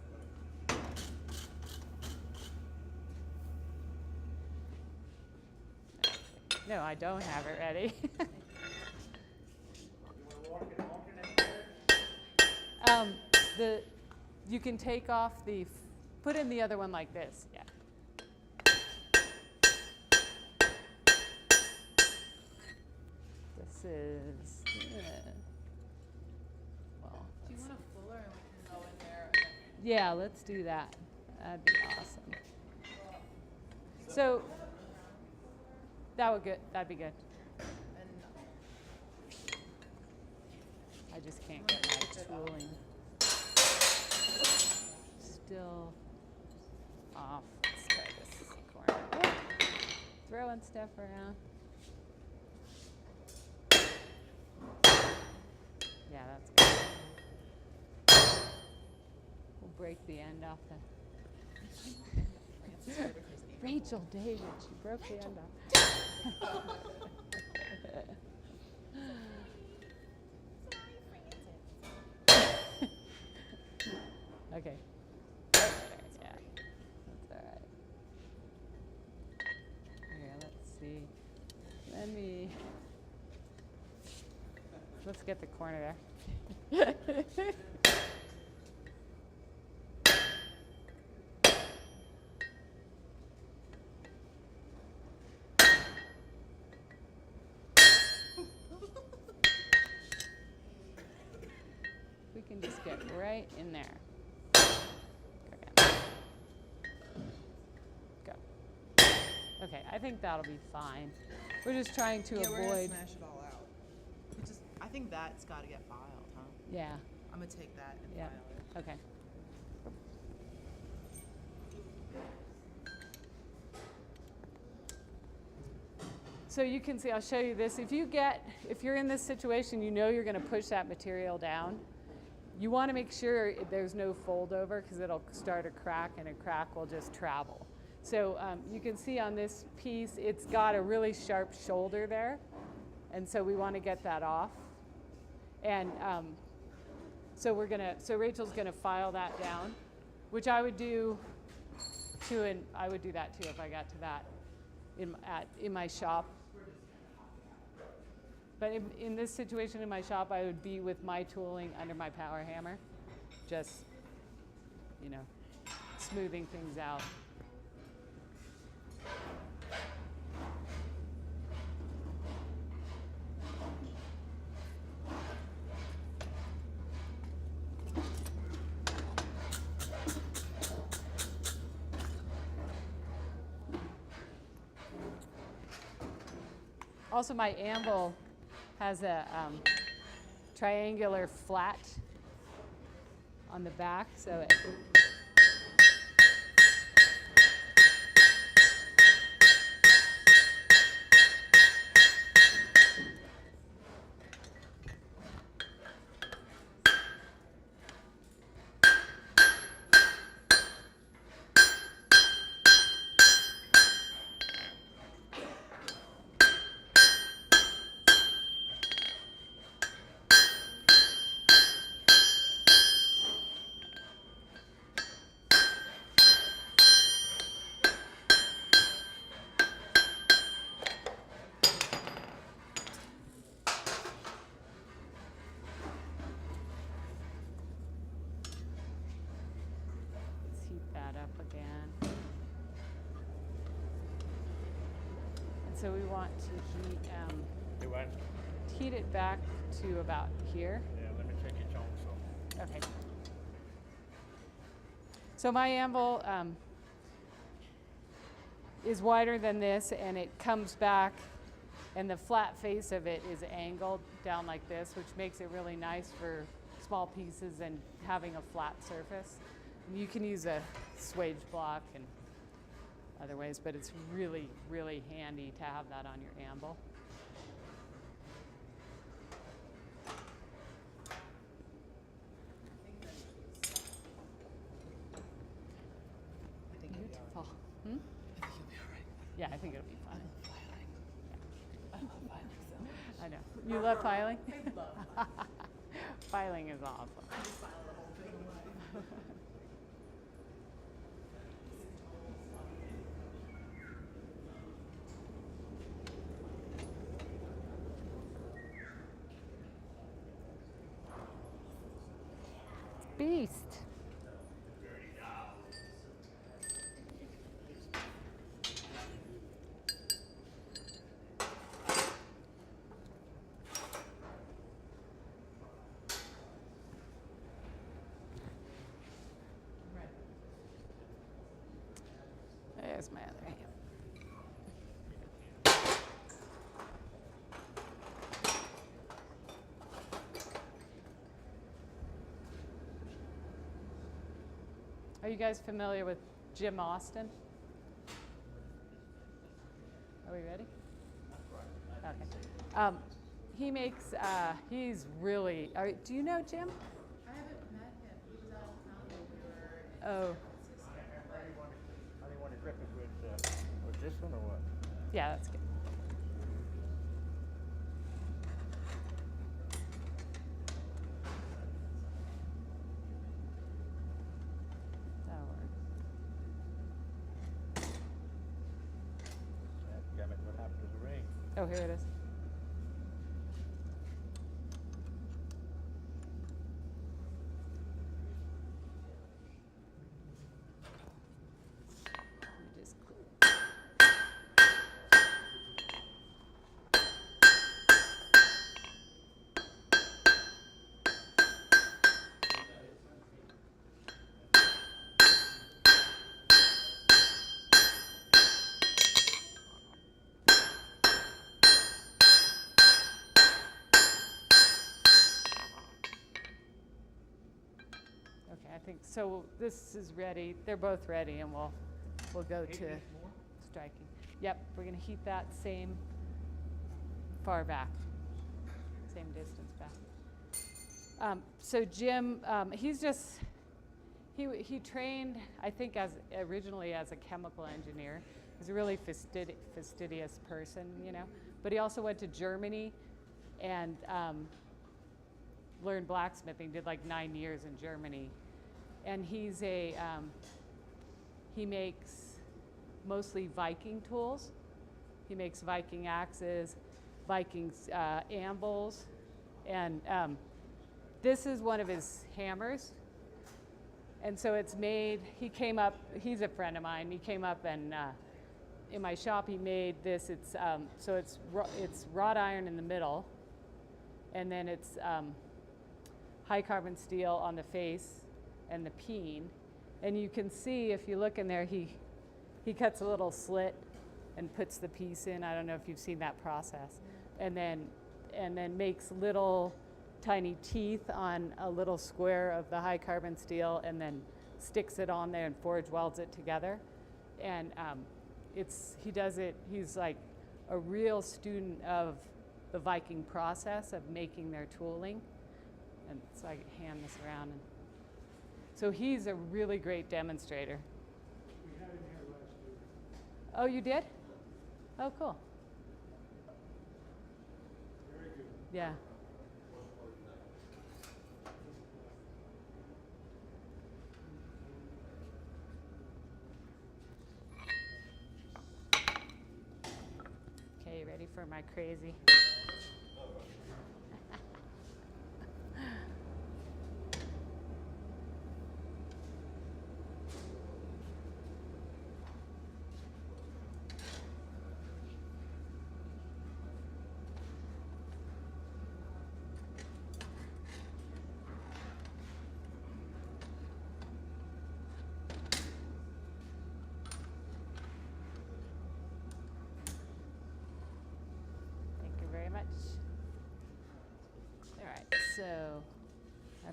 No, I don't have it ready. You want to walk in alternate? You can take off put in the other one like this, yeah. This is, well, Do you want a fuller and we can go in there? yeah, let's do that. That'd be awesome. So, that'd be good. And I just can't get my tooling. Still off. Let's try this corner. Oh, throwing stuff around. Yeah, that's good. We'll break the end off the. Rachel David, she broke the end off. Okay. Yeah, that's all right. Here, let's see. Let's get the corner there. We can just get right in there. Go. Okay, I think that'll be fine. We're just trying to we're gonna avoid. smash it all out. I think that's got to get filed, huh? Yeah. I'm gonna take that and Yeah. file it. Okay. So you can see, I'll show you this. If you're in this situation, you know you're going to push that material down. You want to make sure there's no fold over, because it'll start a crack, and a crack will just travel. So you can see on this piece, it's got a really sharp shoulder there, and so we want to get that off. And so Rachel's going to file that down, which I would do too, and I would do that too if I got to that in my shop. But in this situation in my shop, I would be with my tooling under my power hammer, just, smoothing things out. Also, my anvil has a triangular flat on the back, so it so we want to Do I? heat it back to about here. Yeah, let me take it on, so. Okay. So my anvil is wider than this, and it comes back, and the flat face of it is angled down like this, which makes it really nice for small pieces and having a flat surface. And you can use a swage block and other ways, but it's really, really handy to have that on your anvil. Beautiful. Hmm? Yeah, I think it'll be fine. I love filing so much. I know. You love filing? I love filing. Filing is awesome. I just file the whole thing away. Beast. There's my other hand. Are you guys familiar with Jim Austin? Are we ready? Okay. He makes, he's really, do you know Jim? I haven't met him. He was out of town when we were in Oh, How do you want to grip it with this one or what? yeah, that's good. That'll work. Damn it, what happened to the ring? Oh, here it is. Let me just Okay, I think so. This is ready. They're both ready, and we'll go to striking. Yep, we're gonna heat that same far back, same distance back. So Jim, he's just he trained, I think, originally as a chemical engineer. He's a really fastidious person, you know. But he also went to Germany and learned blacksmithing. Did like 9 years in Germany, and he's he makes mostly Viking tools. He makes Viking axes, Viking anvils, and this is one of his hammers. And so it's made, he's a friend of mine. He came up and in my shop he made this. It's so it's wrought iron in the middle, and then it's high carbon steel on the face and the peen. And you can see, if you look in there, he cuts a little slit and puts the piece in. I don't know if you've seen that process. And then makes little tiny teeth on a little square of the high carbon steel, and then sticks it on there and forge welds it together. And he does it, he's like a real student of the Viking process of making their tooling. And so I hand this around. And so he's a really great demonstrator. We had him here last year. Oh, you did? Oh, cool. Very good. Yeah. Okay, you ready for my crazy?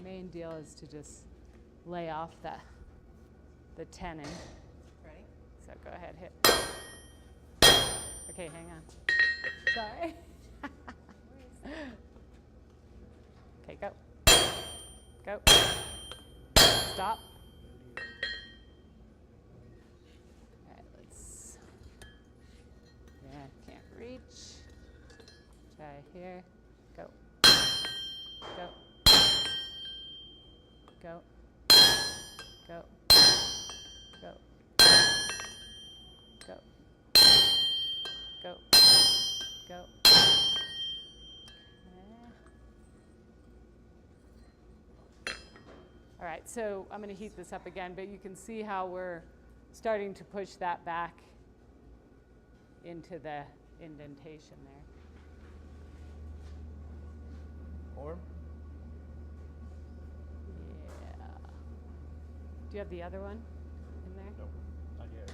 main deal is to just lay off the tenon. Ready? So go ahead, hit. Okay, hang on. Sorry. Okay, go. Go. Stop. All right, let's. Yeah, can't reach. Try here. Go. Go. Go. Go. Go. Go. Go. Go. All right, so I'm going to heat this up again, but you can see how we're starting to push that back into the indentation there. Warm? Yeah. Do you have the other one in there? Nope, not yet.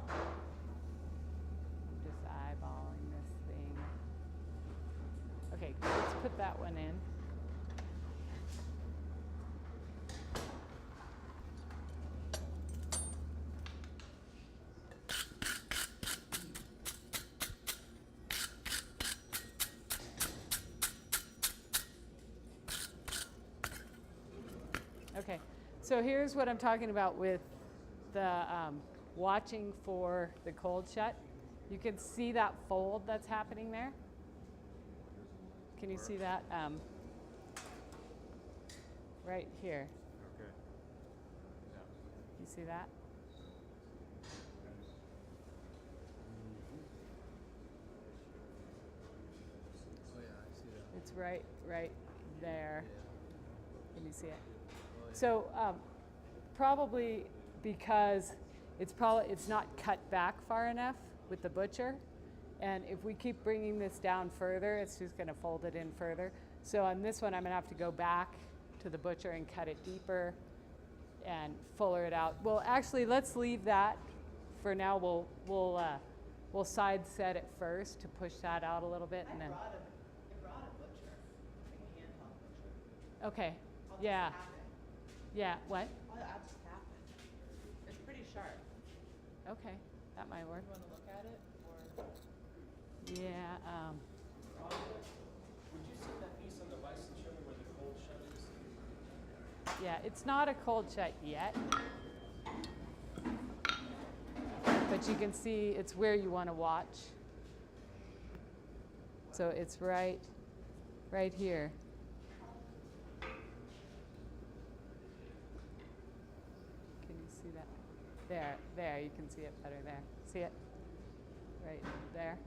Okay. I'm just eyeballing this thing. Okay, let's put that one in. Okay, so here's what I'm talking about with the watching for the cold shut. You can see that fold that's happening there. Can you see that? Right here. Okay. You see that? Oh yeah, I see that. It's right there. Yeah. Can you see it? Oh, yeah. So probably because it's not cut back far enough with the butcher, and if we keep bringing this down further, it's just going to fold it in further. So on this one, I'm going to have to go back to the butcher and cut it deeper and fuller it out. Well, actually, let's leave that for now. We'll side set it first to push that out a little bit, and then. I brought a butcher, like a handheld butcher. Okay. I'll just Yeah. tap it. Yeah. What? I'll just tap it. It's pretty sharp. Okay, that might work. You want to look at it, or? Yeah. Would you see that piece on the bison trimmer where the cold shut is? Yeah, it's not a cold shut yet. But you can see it's where you want to watch. So it's right here. Can you see that? There, you can see it better there. See it? Right there.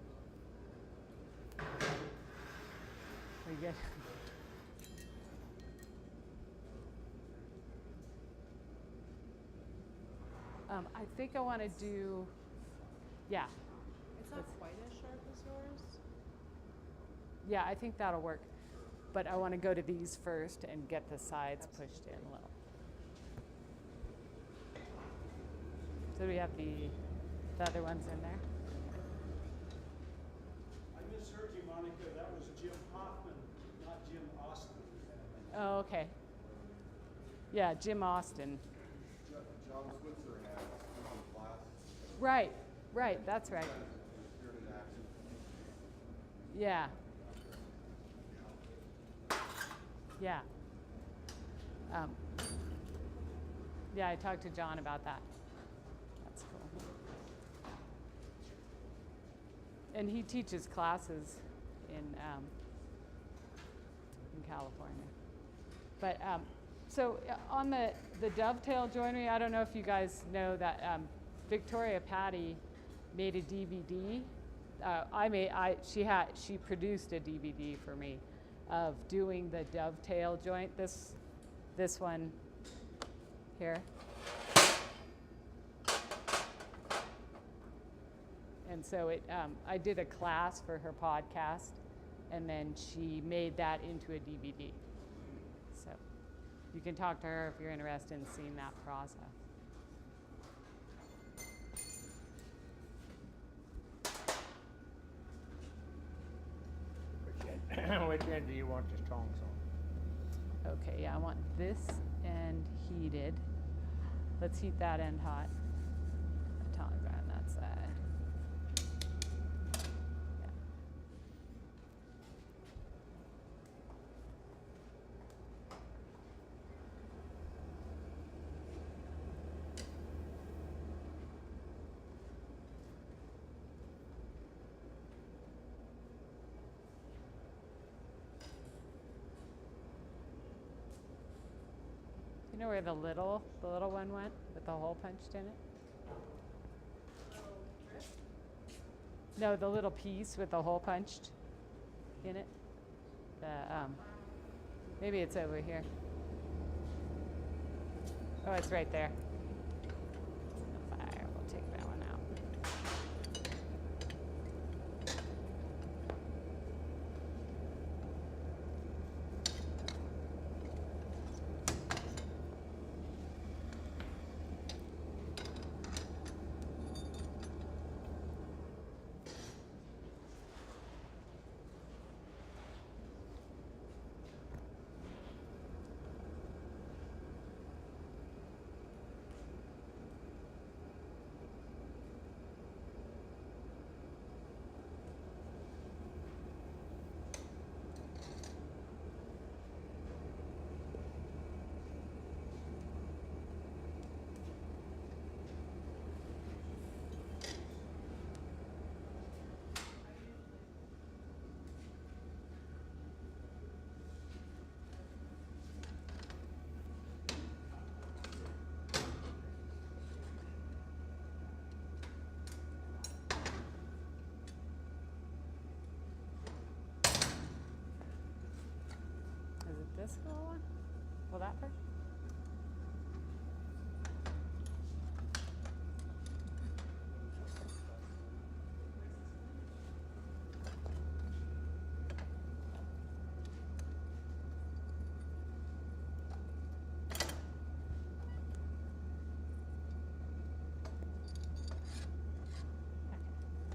Pretty good. I think I want to do, yeah. It's not quite as sharp as yours. Yeah, I think that'll work. But I want to go to these first and get the sides pushed in a little. So we have the other ones in there. I misheard you, Monica. That was Jim Hoffman, not Jim Austin. Oh, okay. Yeah, Jim Austin. John Switzer has one class. Right, that's right. Spirit in action. Yeah. Yeah. Yeah, I talked to John about that. That's cool. And he teaches classes in California. But so on the dovetail joinery, I don't know if you guys know that Victoria Patty made a DVD. She produced a DVD for me of doing the dovetail joint. This one here. And so I did a class for her podcast, and then she made that into a DVD. So you can talk to her if you're interested in seeing that process. Which end do you want the tongs on? Okay, yeah, I want this end heated. Let's heat that end hot. Atomic on that side. Yeah. You know where the little one went with the hole punched in it? No, the little piece with the hole punched in it. The maybe it's over here. Oh, it's right there. Fire. We'll take that one out. Is it this little one? Will that work?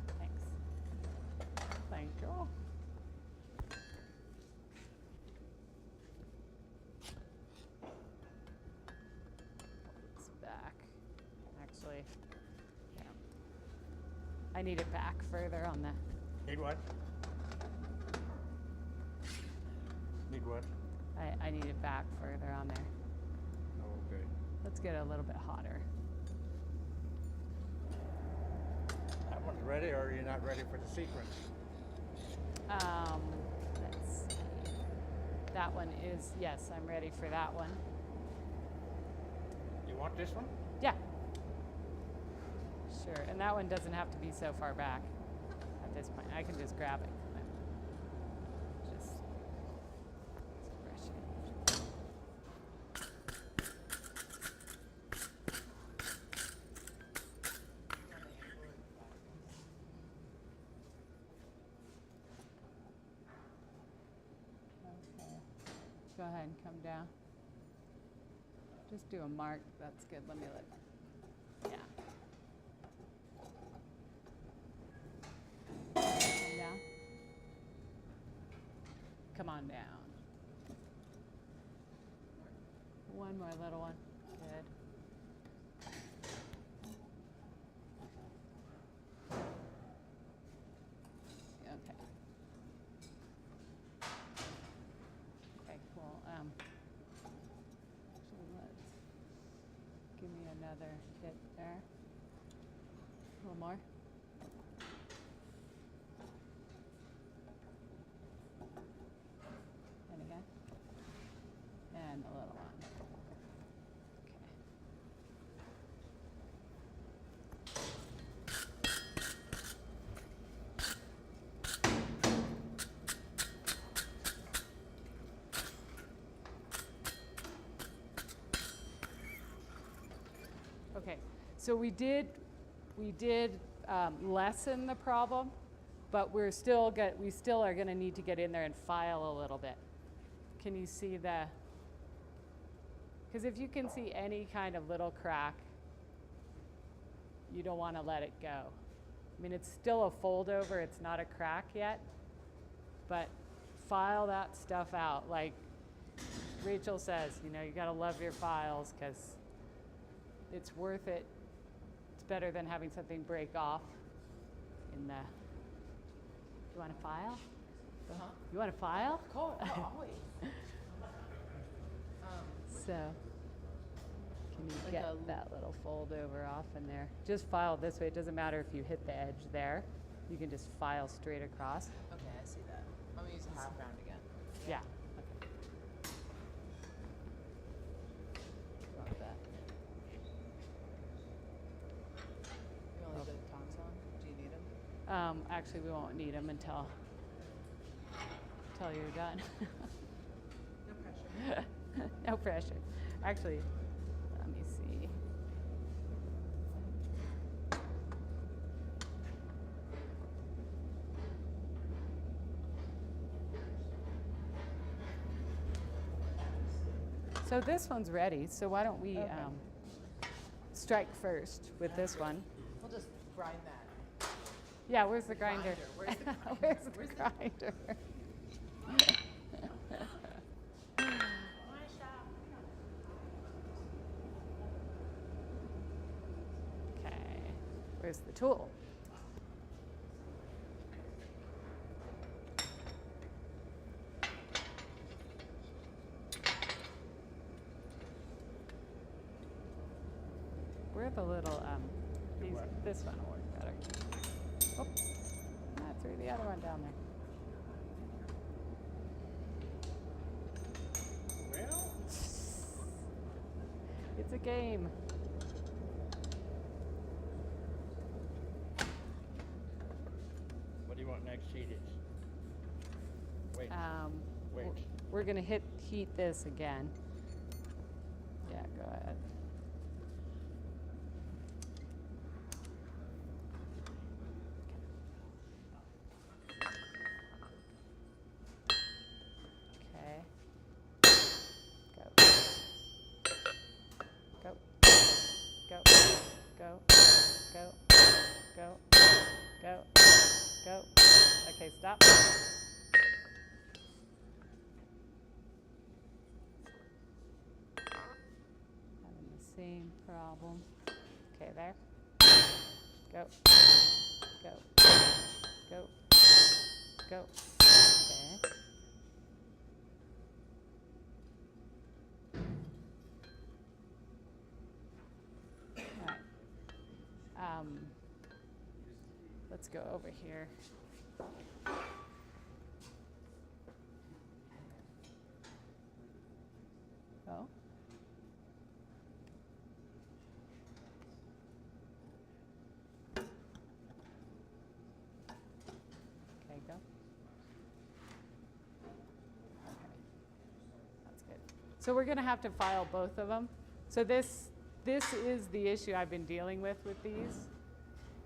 Okay, thanks. Thank you. It's back. Actually, yeah. I need it back further on the. Need what? Need what? I need it back further on there. Oh, okay. Let's get it a little bit hotter. That one's ready, or are you not ready for the sequence? Let's see. That one is, yes, I'm ready for that one. You want this one? Yeah. Sure, and that one doesn't have to be so far back at this point. I can just grab it. Just brush it. Okay. Go ahead and come down. Just do a mark. That's good. Let me look. Yeah. Come down. Come on down. One more little one. Good. Okay. Okay, cool. Actually, let's give me another hit there. A little more. And again. And a little one. Okay. Okay, so we did lessen the problem, but we still are going to need to get in there and file a little bit. Can you see the? Because if you can see any kind of little crack, you don't want to let it go. I mean, it's still a fold over; it's not a crack yet, but file that stuff out. Like, Rachel says, you know, you got to love your files because it's worth it. It's better than having something break off in the. You want to file? Uh-huh. You want to file? Cool. Oh, always. So, can you Like get a- that little fold over off in there? Just file this way. It doesn't matter if you hit the edge there. You can just file straight across. Okay, I see that. I'm gonna use a half round again. Yeah. Okay. Like that. You want to leave the tongs on? Do you need them? Actually, we won't need them until you're done. No pressure. No pressure. Actually, let me see. So this one's ready. So why don't we strike first with this one? We'll just grind that. Yeah, where's the grinder? Where's the grinder? Where's the grinder? Okay, where's the tool? Where are the little, this one will work better. Oh, I threw the other one down there. Well, It's a game. what do you want next heated? Wait, wait. We're gonna heat this again. Yeah, go ahead. Okay. Go. Go. Go. Go. Go. Go. Go. Go. Okay, stop. Having the same problem. Okay, there. Go. Go. Go. Go. Okay. All right. Let's go over here. Oh. Okay, go. Okay. That's good. So we're going to have to file both of them. So this is the issue I've been dealing with these,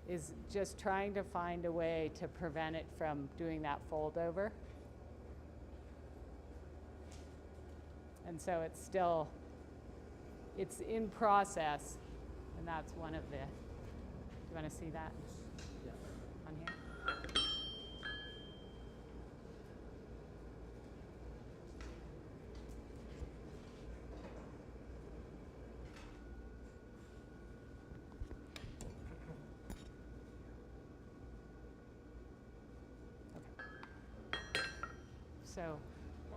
is just trying to find a way to prevent it from doing that fold over. And so it's in process, and that's one of the, do you want to see that on here? So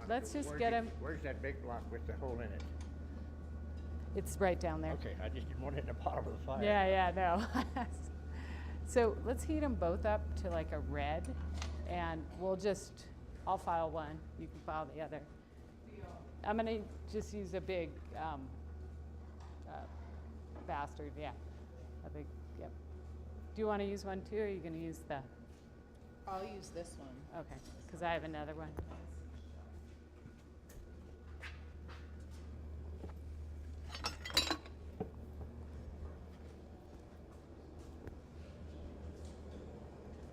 let's just get him. Where's that big block with the hole in it? It's right down there. Okay, I just didn't want it in the bottom of the fire. Yeah, no. So let's heat them both up to like a red, and I'll file one, you can file the other. I'm gonna just use a big bastard, yeah. A big, yep. Do you wanna use one too, or are you gonna use the, I'll use this one. okay, because I have another one.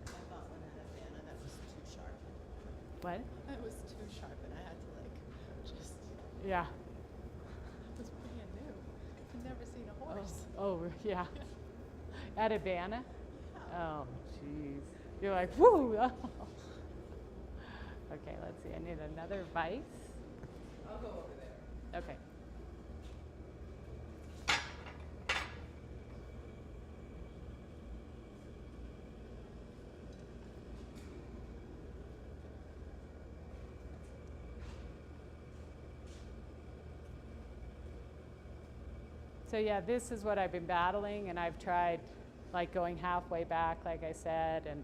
I bought one at Havana that was too sharp. What? It was too sharp, and I had to just. Yeah. It was brand new. I've never seen a horse. Oh, yeah. At Havana? Oh, jeez. You're like, whoo! Okay, let's see. I need another vise. I'll go over there. So yeah, this is what I've been battling, and I've tried like going halfway back, like I said, and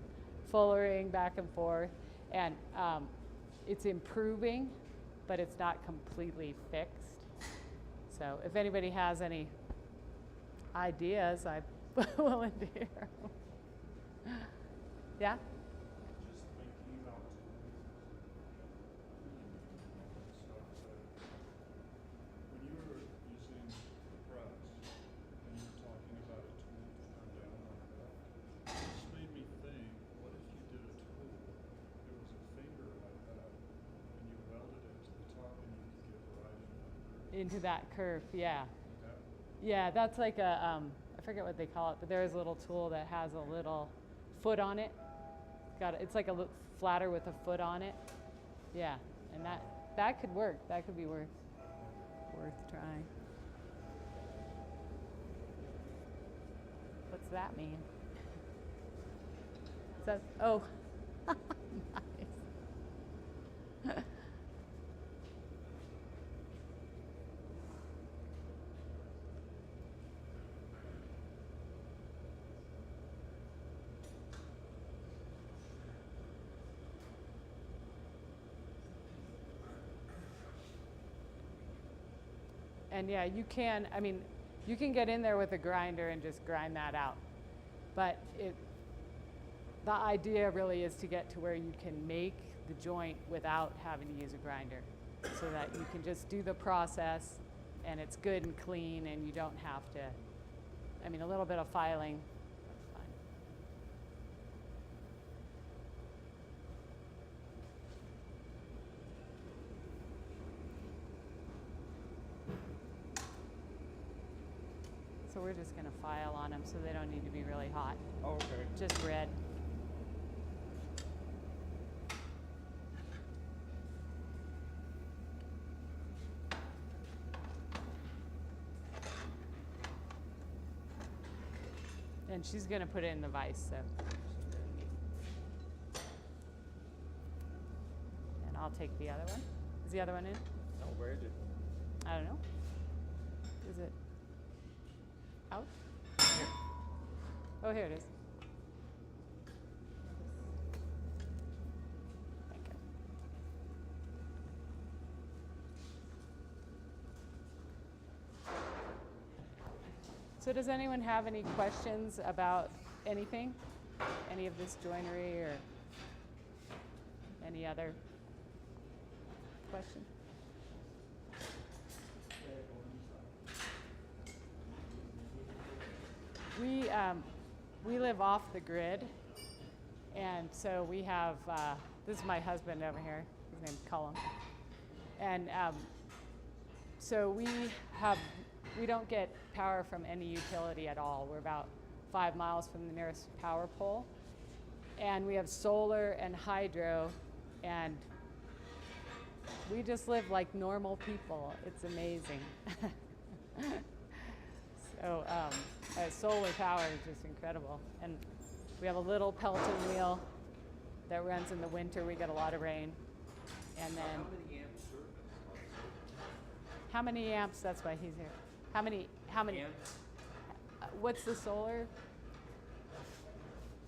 fullering back and forth, and it's improving, but it's not completely fixed. So if anybody has any ideas, I'm willing to hear. Yeah? Just thinking about when you were using the press and you were talking about a tool to turn down like that, it just made me think, what if you did a tool, it was a finger like that, and you welded it to the top and you could get right Into that curve, yeah. that. Yeah, that's like a, I forget what they call it, but there is a little tool that has a little foot on it. It's like a flatter with a foot on it. Yeah, and that could work. That could be worth trying. What's that mean? Is that, oh, nice. And yeah, you can get in there with a grinder and just grind that out. But the idea really is to get to where you can make the joint without having to use a grinder, so that you can just do the process and it's good and clean and you don't have to, a little bit of filing, that's fine. So we're just gonna file on them so they don't need to be really hot, Oh, okay. just red. And she's gonna put it in the vise, so. And I'll take the other one. Is the other one in? No, where is it? I don't know. Is it out? Oh, here it is. Thank you. So does anyone have any questions about anything? Any of this joinery or any other question? We live off the grid, and so we have, this is my husband over here, his name's Cullum, and so we don't get power from any utility at all. We're about 5 miles from the nearest power pole, and we have solar and hydro, and we just live like normal people. It's amazing. So solar power is just incredible. And we have a little Pelton wheel that runs in the winter. We get a lot of rain. And then how many amps? That's why he's here. How many amps? What's the solar?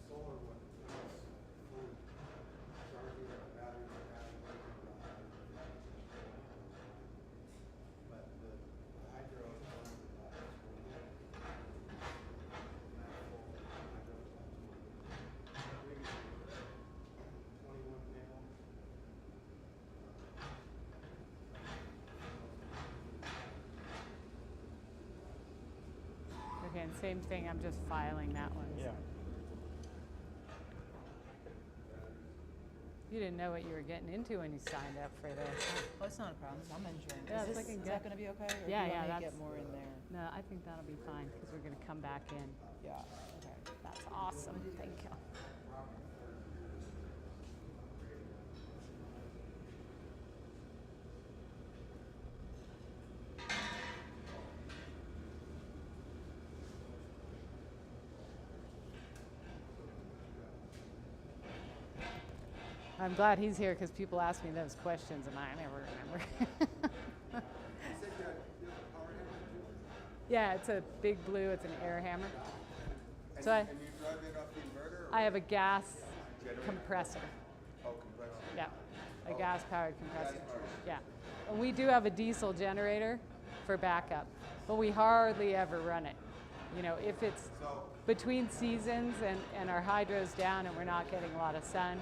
Solar one, charging a battery, but the hydro is Okay, and same thing. I'm just filing that one. Yeah. You didn't know what you were getting into when you signed up for this. Well, it's not a problem. I'm enjoying it. Yeah, Is it's looking that good. going to be okay? Or Yeah, do you yeah, want me to that's- get more in there? No, I think that'll be fine because we're going to come back in. Yeah. Okay. That's awesome. Thank you. I'm glad he's here because people ask me those questions and I never remember. You said you have a power header too? Yeah, it's a big blue. It's an air hammer. And, So and you drive it off the inverter? Or I have a gas generator? compressor. Oh, compressor. Yeah, a Oh, gas-powered compressor. gas-powered. Yeah, and we do have a diesel generator for backup, but we hardly ever run it. You know, if it's So, between seasons and our hydro's down and we're not getting a lot of sun,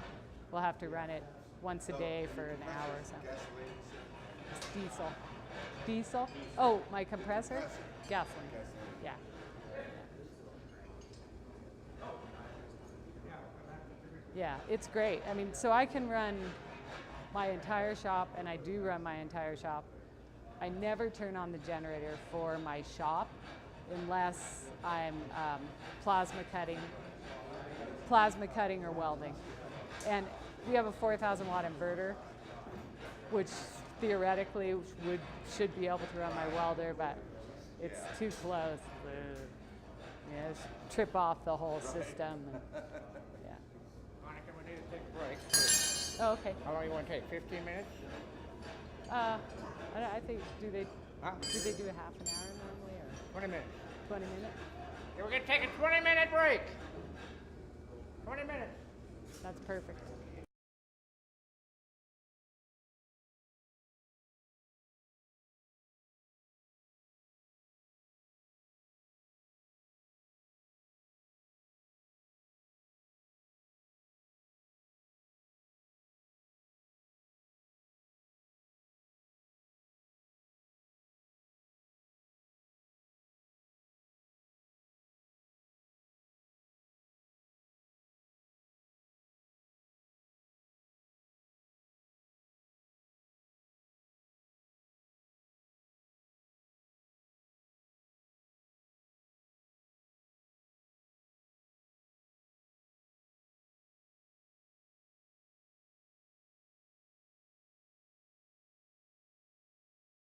we'll have to run it once a day for an hour or something. gasoline, It's diesel. Diesel? Oh, my compressor? Compressor. Gasoline. Gasoline. Yeah. Yeah, it's great. I mean, so I can run my entire shop, and I do run my entire shop. I never turn on the generator for my shop unless I'm plasma cutting or welding. And we have a 4,000 watt inverter, which theoretically should be able to run my welder, but it's too close. Yeah, just trip off the whole system. And, yeah. Monica, we need to take a break. Oh, okay. How long you want to take? 15 minutes? I think do they Huh? do a half an hour normally or 20 minutes. 20 minutes? Yeah, we're going to take a 20-minute break. 20 minutes. That's perfect.